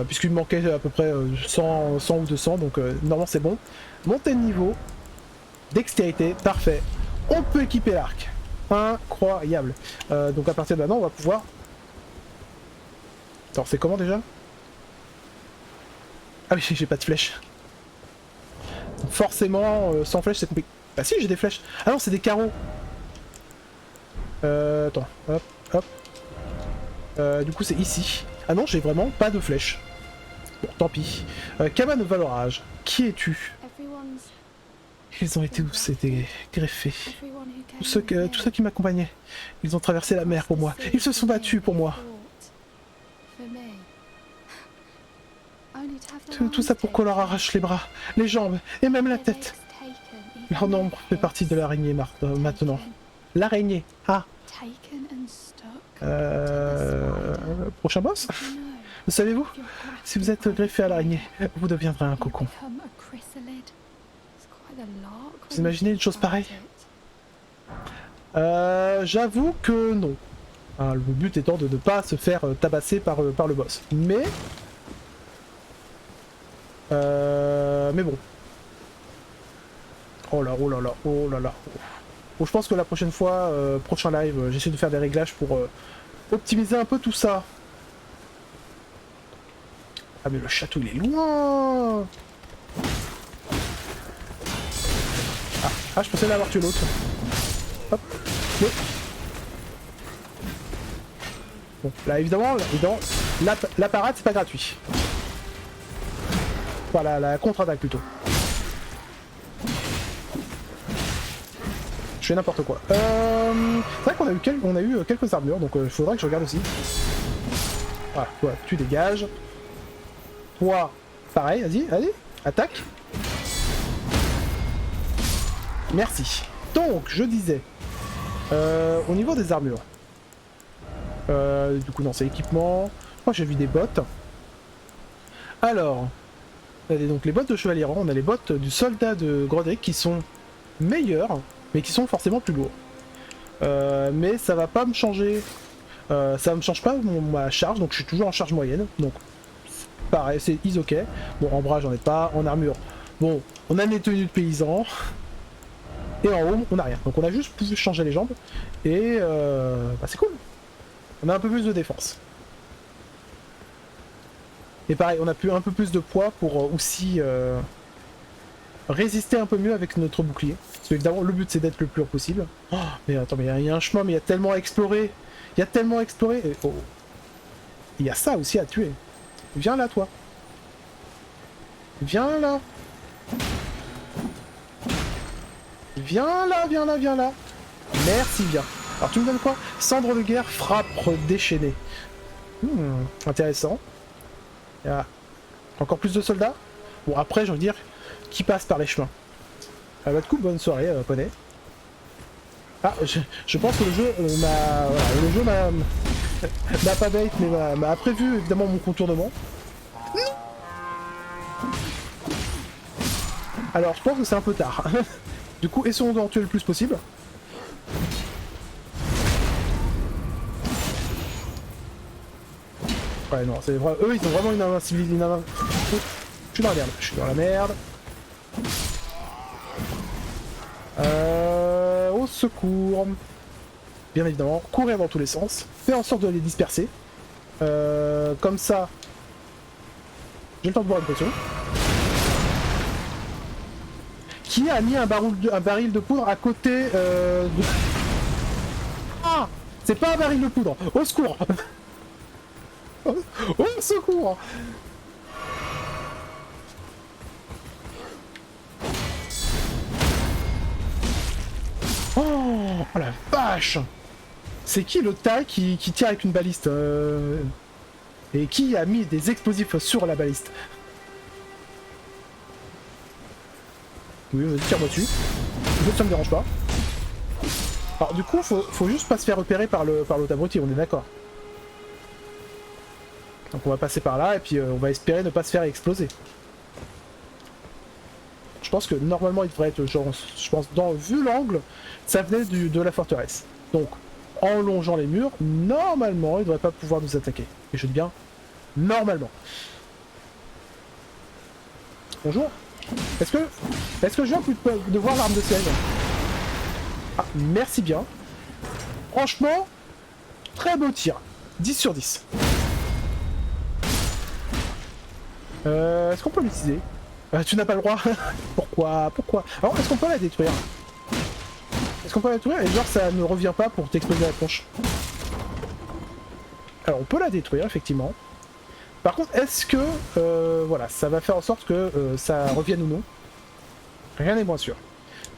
Puisqu'il me manquait à peu près 100 ou 200, donc normalement c'est bon. Montée de niveau, dextérité, parfait. On peut équiper l'arc. Incroyable. Donc à partir de maintenant, on va pouvoir... Alors c'est comment déjà? Ah oui, j'ai pas de flèche. Donc, forcément, sans flèche c'est compliqué. Bah si, j'ai des flèches. Ah non, c'est des carreaux. Attends, hop, hop. Du coup c'est ici. Ah non, j'ai vraiment pas de flèche. Bon, tant pis. Cabane de valorage. Qui es-tu? Ils ont été où? C'était greffés. Tous ceux qui m'accompagnaient. Ils ont traversé la mer pour moi. Ils se sont battus pour moi. Tout ça pour qu'on leur arrache les bras, les jambes et même la tête. Leur nombre fait partie de l'araignée maintenant. L'araignée. Ah. Prochain boss? Le savez-vous? Si vous êtes greffé à l'araignée, vous deviendrez un cocon. Vous imaginez une chose pareille? J'avoue que non. Hein, le but étant de ne pas se faire tabasser par le boss. Mais bon. Oh là, oh là là, oh là là. Bon, je pense que la prochaine fois, prochain live, j'essaie de faire des réglages pour optimiser un peu tout ça. Ah mais le château il est loin. Ah je pensais l'avoir tué l'autre. Hop. Oui. Bon, là évidemment la parade c'est pas gratuit. Voilà, la contre-attaque plutôt. Je fais n'importe quoi. C'est vrai qu'on a eu quelques armures, donc il faudra que je regarde aussi. Voilà, toi, tu dégages. Toi, pareil, vas-y, attaque. Merci. Donc, je disais, au niveau des armures, du coup, non, c'est équipement. Moi, j'ai vu des bottes. Alors, on a donc les bottes de chevalier rang, on a les bottes du soldat de Grodrick qui sont meilleures, mais qui sont forcément plus lourds. Mais ça va pas me changer. Ça me change pas ma charge, donc je suis toujours en charge moyenne. Donc, pareil, c'est is ok. Bon, en bras, j'en ai pas. En armure, bon, on a les tenues de paysans. Et en haut, on a rien. Donc, on a juste pu changer les jambes. Et bah, c'est cool. On a un peu plus de défense. Et pareil, on a un peu plus de poids pour aussi résister un peu mieux avec notre bouclier. Parce que évidemment, le but c'est d'être le plus haut possible. Oh, mais attends, mais il y a un chemin, mais il y a tellement à explorer. Il y a tellement à explorer. Et, oh. Il y a ça aussi à tuer. Viens là, toi. Viens là. Viens là, viens là, viens là. Merci bien. Alors tu me donnes quoi? Cendre de guerre, frappe déchaînée. Intéressant. Il y a encore plus de soldats. Bon, après, j'ai envie de dire, qui passe par les chemins. Bah, du coup, bonne soirée, poney. Ah, je pense que le jeu m'a pas bait, mais m'a prévu évidemment mon contournement. Alors, je pense que c'est un peu tard. Du coup, essayons d'en tuer le plus possible. Ouais, non, c'est vrai. Eux, ils ont vraiment une invincibilité. Je suis dans la merde. Je suis dans la merde. Au secours. Bien évidemment, courir dans tous les sens. Faire en sorte de les disperser. Comme ça, j'ai le temps de boire une potion. Qui a mis un baril de poudre à côté de... Ah! C'est pas un baril de poudre. Au secours. Au secours. Oh la vache! C'est qui le tas qui tire avec une baliste et qui a mis des explosifs sur la baliste? Oui, vas-y, tire-moi dessus. Ça me dérange pas. Alors du coup, faut juste pas se faire repérer par l'autre abruti, on est d'accord. Donc on va passer par là et puis on va espérer ne pas se faire exploser. Je pense que normalement il devrait être genre, je pense vu l'angle, ça venait de la forteresse. Donc en longeant les murs, normalement il devrait pas pouvoir nous attaquer. Et je dis bien normalement. Bonjour. Est-ce que je viens de voir l'arme de siège? Ah, merci bien. Franchement, très beau tir. 10 sur 10. Est-ce qu'on peut l'utiliser? Tu n'as pas le droit. Pourquoi? Alors, est-ce qu'on peut la détruire? Est-ce qu'on peut la détruire et genre ça ne revient pas pour t'exploser la tronche? Alors, on peut la détruire, effectivement. Par contre, est-ce que... voilà, ça va faire en sorte que ça revienne ou non? Rien n'est moins sûr.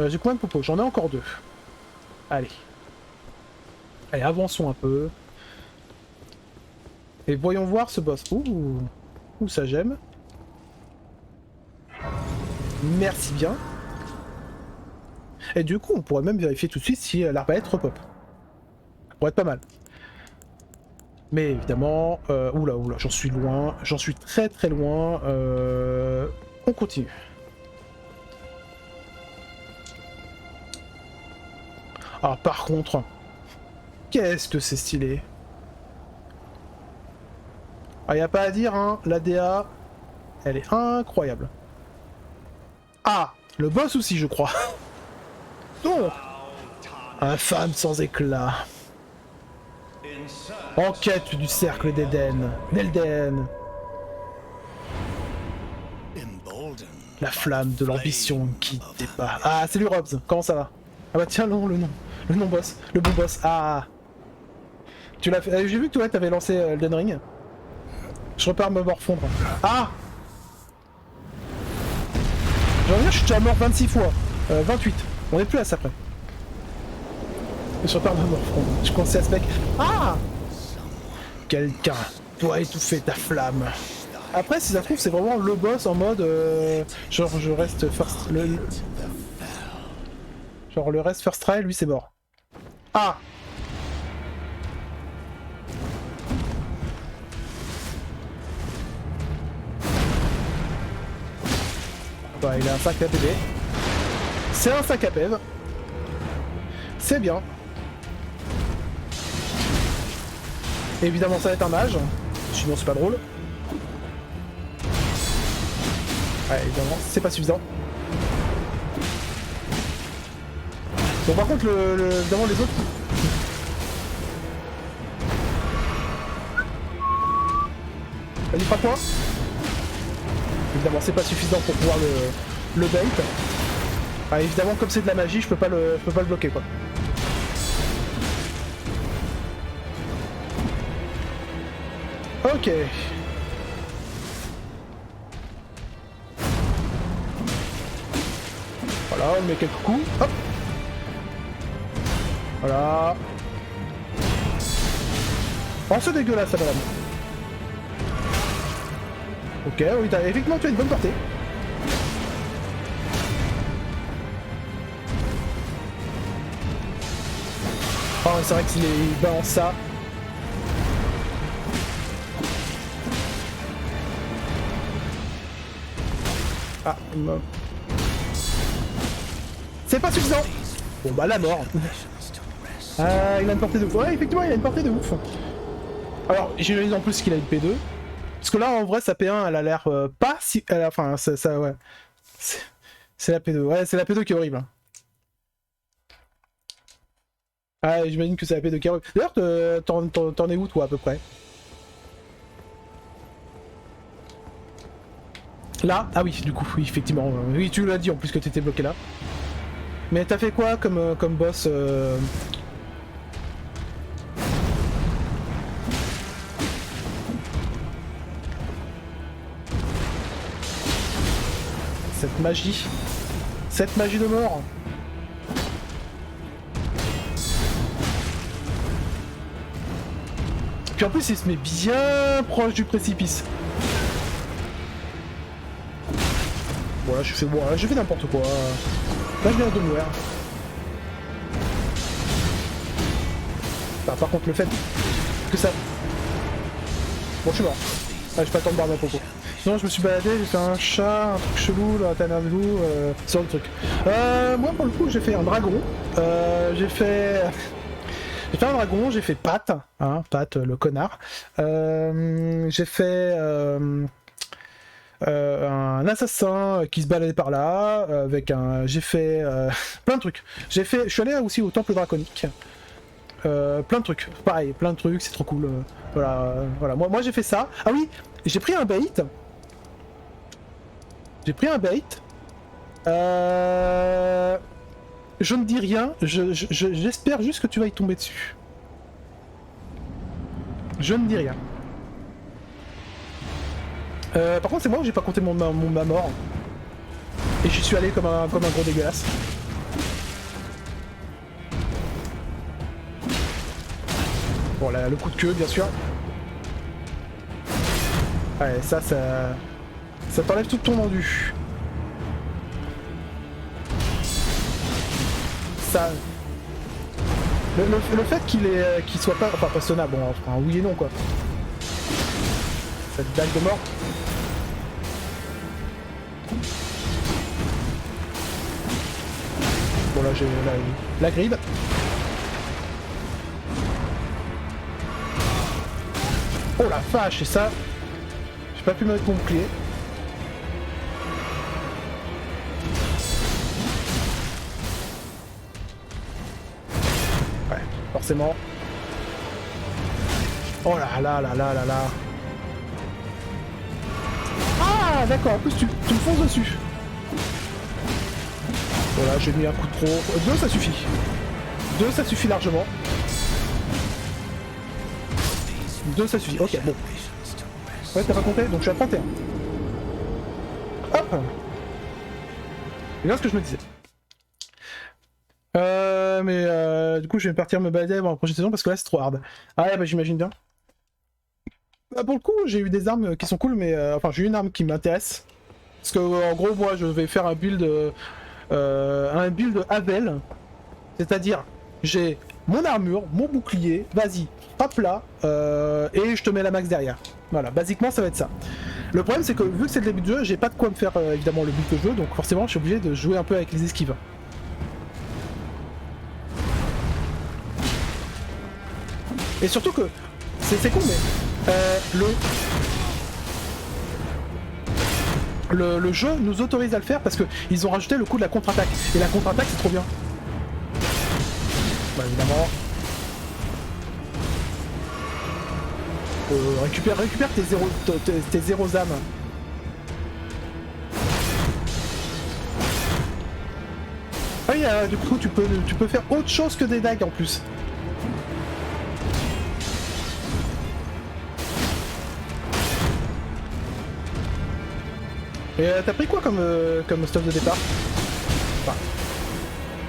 J'ai combien de popos? J'en ai encore 2. Allez. Allez, avançons un peu. Et voyons voir ce boss. Ouh, ça j'aime. Merci bien. Et du coup, on pourrait même vérifier tout de suite si l'arbalète repop. Ça pourrait être pas mal. Mais évidemment... oula, j'en suis loin. J'en suis très très loin. On continue. Alors par contre... Qu'est-ce que c'est stylé. Ah, y a pas à dire, hein. L'ADA, elle est incroyable. Ah, le boss aussi, je crois. Donc, infâme sans éclat. En quête du cercle d'Elden. La flamme de l'ambition qui dépasse. Ah, c'est lui Robs, comment ça va? Ah bah tiens, non, le nom. Le nom boss. Le bon boss. Ah. Tu l'as fait. J'ai vu que toi, t'avais lancé Elden Ring. Je repars me morfondre. Ah. J'en reviens, je suis déjà mort 26 fois. 28. On est plus à ça après. Je repars me morfondre. Je pensais à ce mec. Ah. Quelqu'un doit étouffer ta flamme. Après, si ça se trouve, c'est vraiment le boss en mode... genre, je reste first... Genre, le reste first try, lui, c'est mort. Ah. Bah, il a un sac à bébé. C'est un sac à bève. C'est bien. Évidemment, ça va être un mage. Sinon, c'est pas drôle. Ouais, évidemment, c'est pas suffisant. Bon, par contre, évidemment, les autres... Vas-y, frappe-moi. Évidemment, c'est pas suffisant pour pouvoir le bait. Ah, évidemment, comme c'est de la magie, je peux pas le bloquer, quoi. Ok. Voilà, on met quelques coups. Hop. Voilà. Oh, c'est dégueulasse, ça, madame. Ok, oui, effectivement, tu as une bonne portée. Oh, c'est vrai que s'il balance ça... Ah, c'est pas suffisant. Bon bah la mort. Ah, il a une portée de ouf. Ouais, effectivement, il a une portée de ouf. Alors, j'imagine en plus qu'il a une P2. Parce que là, en vrai, sa P1, elle a l'air pas si... Enfin, ça ouais. C'est la P2. Ouais, c'est la P2 qui est horrible. Ah, j'imagine que c'est la P2 qui est horrible. D'ailleurs, t'en es où, toi, à peu près? Là? Ah oui, du coup, oui, effectivement. Oui, tu l'as dit en plus que t'étais bloqué là. Mais t'as fait quoi comme boss Cette magie. Cette magie de mort. Puis en plus, il se met bien proche du précipice. Bon là, je fais n'importe quoi. Là, je viens de mourir. Bah, par contre, le fait que ça... Bon, je suis mort. Ah, j'ai pas le temps de boire ma popo. Sinon, je me suis baladé, j'ai fait un chat, un truc chelou, là, t'as de vous, sur le truc. Moi, pour le coup, j'ai fait un dragon. J'ai fait... J'ai fait un dragon, j'ai fait Pat, hein, Pat, le connard. J'ai fait... un assassin qui se baladait par là, avec un... J'ai fait plein de trucs. Je suis allé aussi au temple draconique. Plein de trucs, pareil, plein de trucs, c'est trop cool. Voilà. Moi j'ai fait ça. Ah oui, j'ai pris un bait. Je ne dis rien, j'espère juste que tu vas y tomber dessus. Je ne dis rien. Par contre, c'est moi où j'ai pas compté ma mort. Et j'y suis allé comme un gros dégueulasse. Bon, là, le coup de queue, bien sûr. Ouais, ça t'enlève tout ton endu. Ça... Le fait qu'il soit pas... Enfin, pas sonna, bon, enfin, oui et non, quoi. Cette dague de mort. Bon, là, j'ai la grid. Oh la vache, et ça... J'ai pas pu mettre mon bouclier. Ouais, forcément. Oh là là là là là là. Ah, Ah d'accord, en plus tu me fonces dessus. Voilà, j'ai mis un coup de trop. 2 ça suffit. 2 ça suffit largement. 2 ça suffit, ok bon. Ouais t'as pas compté, donc je suis à 31. Hop. C'est bien ce que je me disais. Du coup je vais partir me balader avant la prochaine saison parce que là c'est trop hard. Ah ouais bah j'imagine bien. Bah, pour le coup j'ai eu des armes qui sont cool mais enfin j'ai eu une arme qui m'intéresse. Parce que en gros moi je vais faire un build Havel. C'est-à-dire j'ai mon armure, mon bouclier, vas-y, frappe là, et je te mets la max derrière. Voilà, basiquement ça va être ça. Le problème c'est que vu que c'est le début de jeu, j'ai pas de quoi me faire évidemment le but de jeu, donc forcément je suis obligé de jouer un peu avec les esquives. Et surtout que, c'est con mais, le jeu nous autorise à le faire parce qu'ils ont rajouté le coup de la contre-attaque. Et la contre-attaque c'est trop bien. Bah évidemment. Récupère tes zéros âmes. Ah oui, du coup tu peux faire autre chose que des dagues en plus. Et t'as pris quoi comme stuff de départ? Enfin,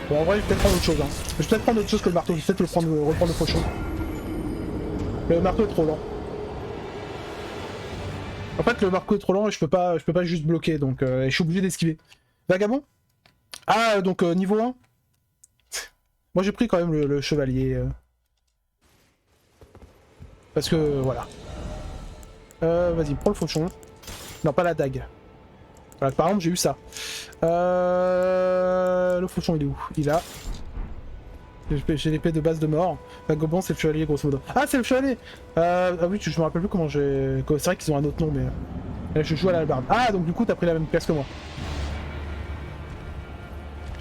bon en vrai je vais peut-être prendre autre chose. Hein. Je vais peut-être prendre autre chose que le marteau, je vais peut-être reprendre le fauchon. Le marteau est trop lent. En fait le marteau est trop lent et je peux pas juste bloquer donc je suis obligé d'esquiver. Vagabond? Ah donc niveau 1. Moi j'ai pris quand même le chevalier. Parce que voilà. Vas-y, prends le fauchon. Non pas la dague. Voilà, par exemple j'ai eu ça. Le fauchon il est où? Il est là. J'ai l'épée de base de mort. Vagabond c'est le chevalier grosso modo. Ah c'est le chevalier. Ah oui je me rappelle plus comment j'ai... C'est vrai qu'ils ont un autre nom mais... je joue à la hallebarde. Ah donc du coup t'as pris la même place que moi.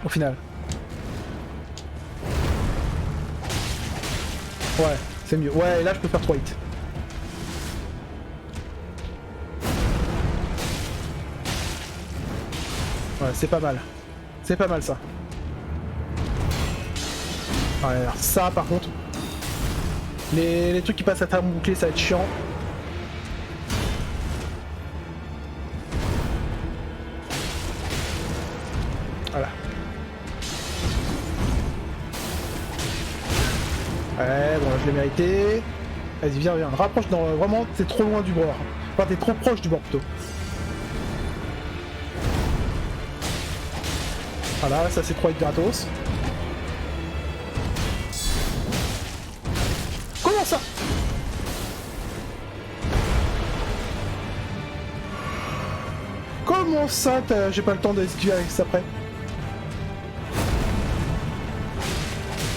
Au final. Ouais, c'est mieux. Ouais, et là je peux faire 3 hits. Ouais, c'est pas mal. C'est pas mal ça. Ouais, alors ça par contre... Les trucs qui passent à travers mon bouclier, ça va être chiant. Voilà. Ouais, bon, je l'ai mérité. Vas-y, viens, rapproche dans... Vraiment, t'es trop loin du bord. Enfin, t'es trop proche du bord, plutôt. Voilà, ça c'est 3 hits gratos. Comment ça? Comment ça, j'ai pas le temps d'esquiver avec ça après?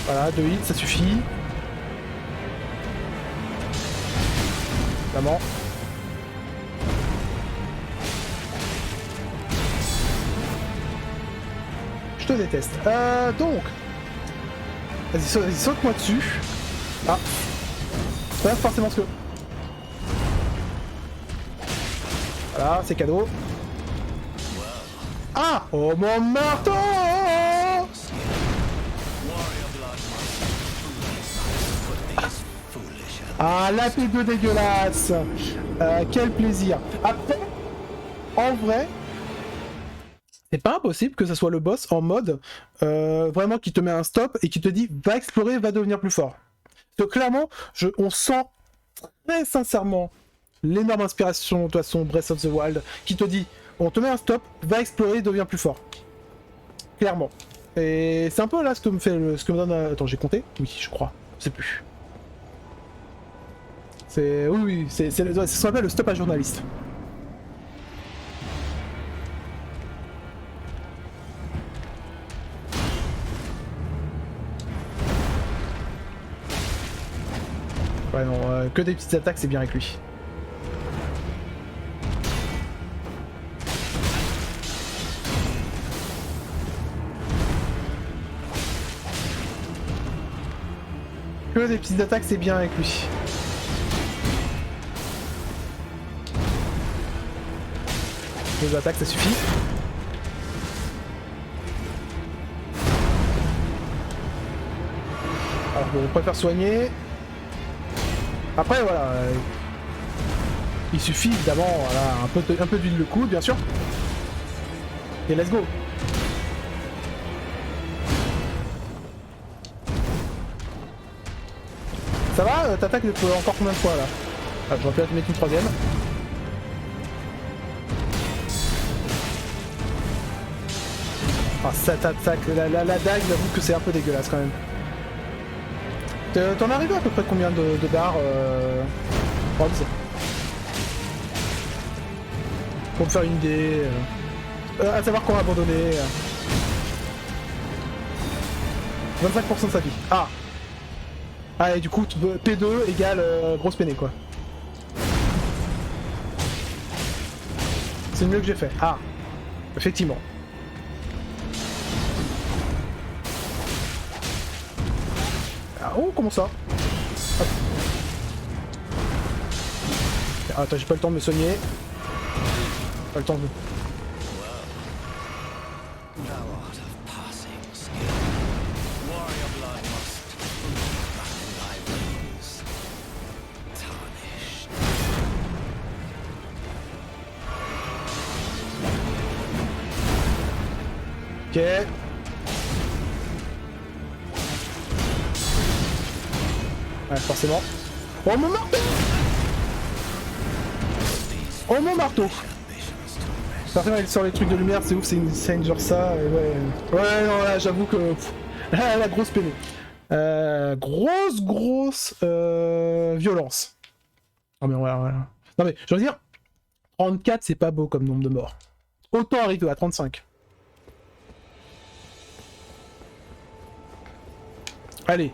Voilà, 2 hits, ça suffit. Vraiment. Je te déteste. Donc. Vas-y, saute-moi dessus. Ah. C'est pas forcément ce que... Voilà, c'est cadeau. Ah! Oh mon marteau! Ah, la P2 dégueulasse! Quel plaisir! Après, en vrai, c'est pas impossible que ça soit le boss en mode vraiment qui te met un stop et qui te dit va explorer, va devenir plus fort. Parce que clairement, on sent très sincèrement l'énorme inspiration de toute façon Breath of the Wild qui te dit on te met un stop, va explorer, deviens plus fort. Clairement. Et c'est un peu là ce que me donne... Attends, j'ai compté? Oui, je crois. Je sais plus. Oui, c'est ce qu'on appelle le stop à journaliste. Ouais non, que des petites attaques, c'est bien avec lui. Que des petites attaques, c'est bien avec lui. Deux attaques, ça suffit. Alors bon, on préfère soigner. Après voilà, il suffit évidemment, voilà, un peu d'huile de coude bien sûr. Et let's go. Ça va, t'attaques encore combien de fois là? Ah, j'aurais pu te mettre une troisième. Ah, ça t'attaque, la dague, j'avoue que c'est un peu dégueulasse quand même. T'en arrives à peu près combien de barres Robs, pour me faire une idée. À savoir qu'on a abandonné. 25% de sa vie. Ah. Ah, et du coup, P2 égale grosse peinée, quoi. C'est le mieux que j'ai fait. Ah. Effectivement. Ah, oh, comment ça? Hop. Ah, attends, j'ai pas le temps de me soigner. Pas le temps de... Ok. Ouais, forcément. Oh mon marteau! Oh mon marteau! Parfait, il sort les trucs de lumière, c'est ouf, c'est une scène genre ça, et ouais. Ouais, non, là, j'avoue que... la grosse peinée. Grosse violence. Non mais voilà. Non mais, je veux dire, 34, c'est pas beau comme nombre de morts. Autant arriver à 35. Allez.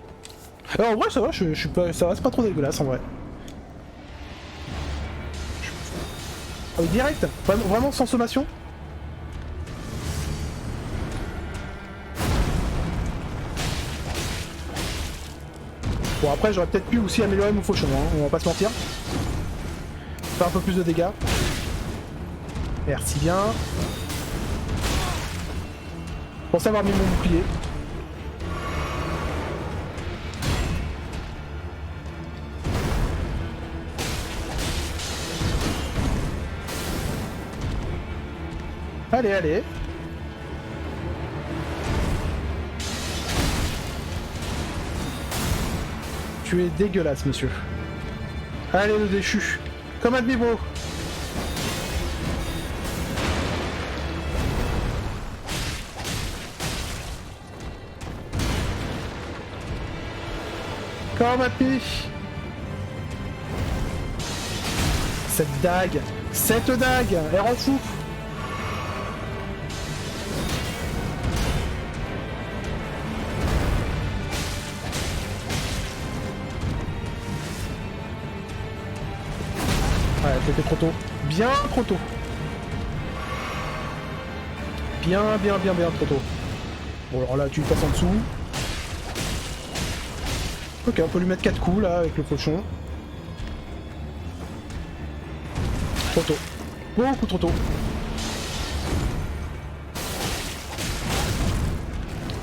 Alors, en vrai, ça va, je suis pas, ça va, c'est pas trop dégueulasse en vrai. Ah oui, direct, vraiment sans sommation. Bon, après, j'aurais peut-être pu aussi améliorer mon fauchon, hein, on va pas se mentir. Faire un peu plus de dégâts. Merci bien. Pensez avoir mis mon bouclier. Allez. Tu es dégueulasse, monsieur. Allez, le déchu. Comme Admiro. Comme Happy. Cette dague, elle rend fou. Ouais, c'était trop tôt. Bien trop tôt. Bien trop tôt. Bon, alors là, tu passes en dessous. Ok, on peut lui mettre 4 coups là avec le cochon. Trop tôt. Beaucoup trop tôt.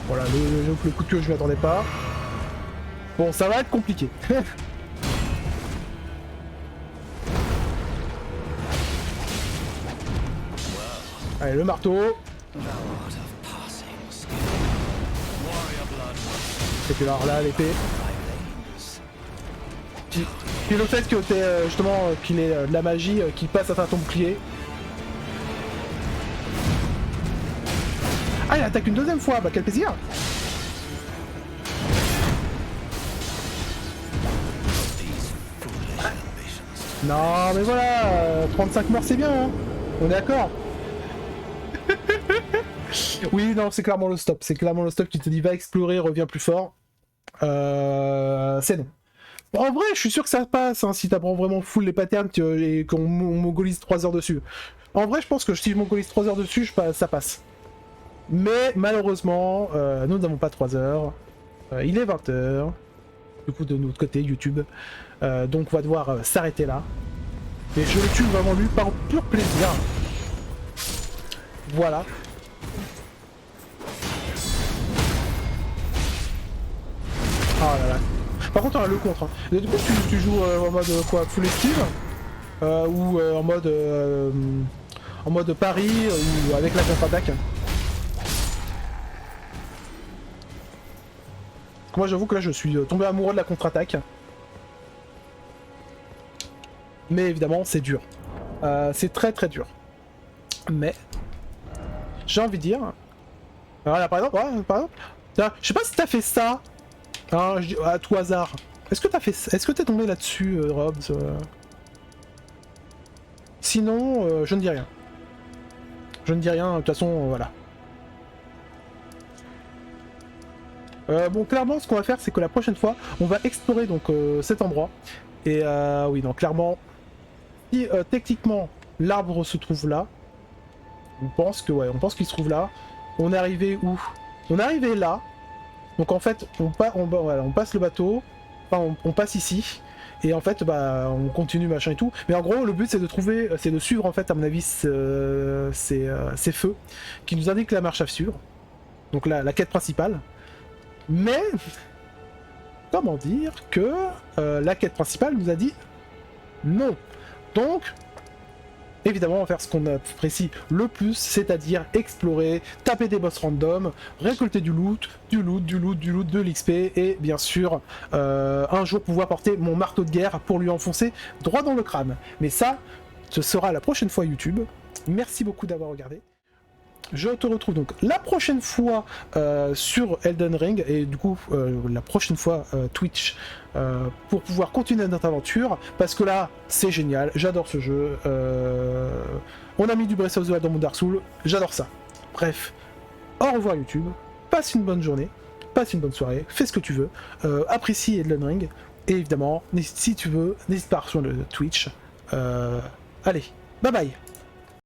Voilà, le coup de queue, je m'attendais pas. Bon, ça va être compliqué. Allez, le marteau. Et puis alors là, l'épée. Puis le fait que t'es justement qu'il ait de la magie qui passe à travers ton bouclier. Ah, il attaque une deuxième fois, bah quel plaisir. Non mais voilà, 35 morts c'est bien, hein. On est d'accord. Oui, non, c'est clairement le stop. C'est clairement le stop qui te dit va explorer, reviens plus fort. C'est non. Bon, en vrai, je suis sûr que ça passe, hein, si t'apprends vraiment full les patterns et qu'on mongolise 3 heures dessus. En vrai, je pense que si je mongolise 3 heures dessus, ça passe. Mais malheureusement, nous n'avons pas 3 heures. Il est 20 heures. Du coup, de notre côté, YouTube. Donc, on va devoir s'arrêter là. Et je le tue vraiment lui par pur plaisir. Voilà. Ah là là. Par contre, on a le contre. Hein. Et du coup, tu joues en mode quoi, full esquive ou en mode pari ou avec la contre-attaque. Moi, j'avoue que là, je suis tombé amoureux de la contre-attaque. Mais évidemment, c'est dur. C'est très très dur. Mais j'ai envie de dire. Voilà, par exemple, ouais, par exemple. Tiens, je sais pas si t'as fait ça. Hein, à tout hasard. Est-ce que t'as fait ça? Est-ce que t'es tombé là-dessus, Robs Sinon, je ne dis rien. Je ne dis rien, de toute façon, voilà. Bon, clairement, ce qu'on va faire, c'est que la prochaine fois, on va explorer donc cet endroit. Et oui, donc clairement, si techniquement l'arbre se trouve là, on pense que ouais, on pense qu'il se trouve là. On est arrivé où? On est arrivé là. Donc en fait, voilà, on passe le bateau. Enfin, on passe ici. Et en fait, bah, on continue machin et tout. Mais en gros, le but c'est de trouver, c'est de suivre en fait, à mon avis, ces feux qui nous indiquent la marche à suivre. Donc la quête principale. Mais comment dire que la quête principale nous a dit non. Donc, évidemment, on va faire ce qu'on apprécie le plus, c'est-à-dire explorer, taper des boss random, récolter du loot, de l'XP, et bien sûr, un jour pouvoir porter mon marteau de guerre pour lui enfoncer droit dans le crâne. Mais ça, ce sera la prochaine fois YouTube. Merci beaucoup d'avoir regardé. Je te retrouve donc la prochaine fois sur Elden Ring et du coup la prochaine fois Twitch pour pouvoir continuer notre aventure parce que là c'est génial, j'adore ce jeu. On a mis du Breath of the Wild dans mon Dark Souls, j'adore ça. Bref, au revoir YouTube, passe une bonne journée, passe une bonne soirée, fais ce que tu veux, apprécie Elden Ring et évidemment si tu veux n'hésite pas à rejoindre le Twitch. Allez, bye bye.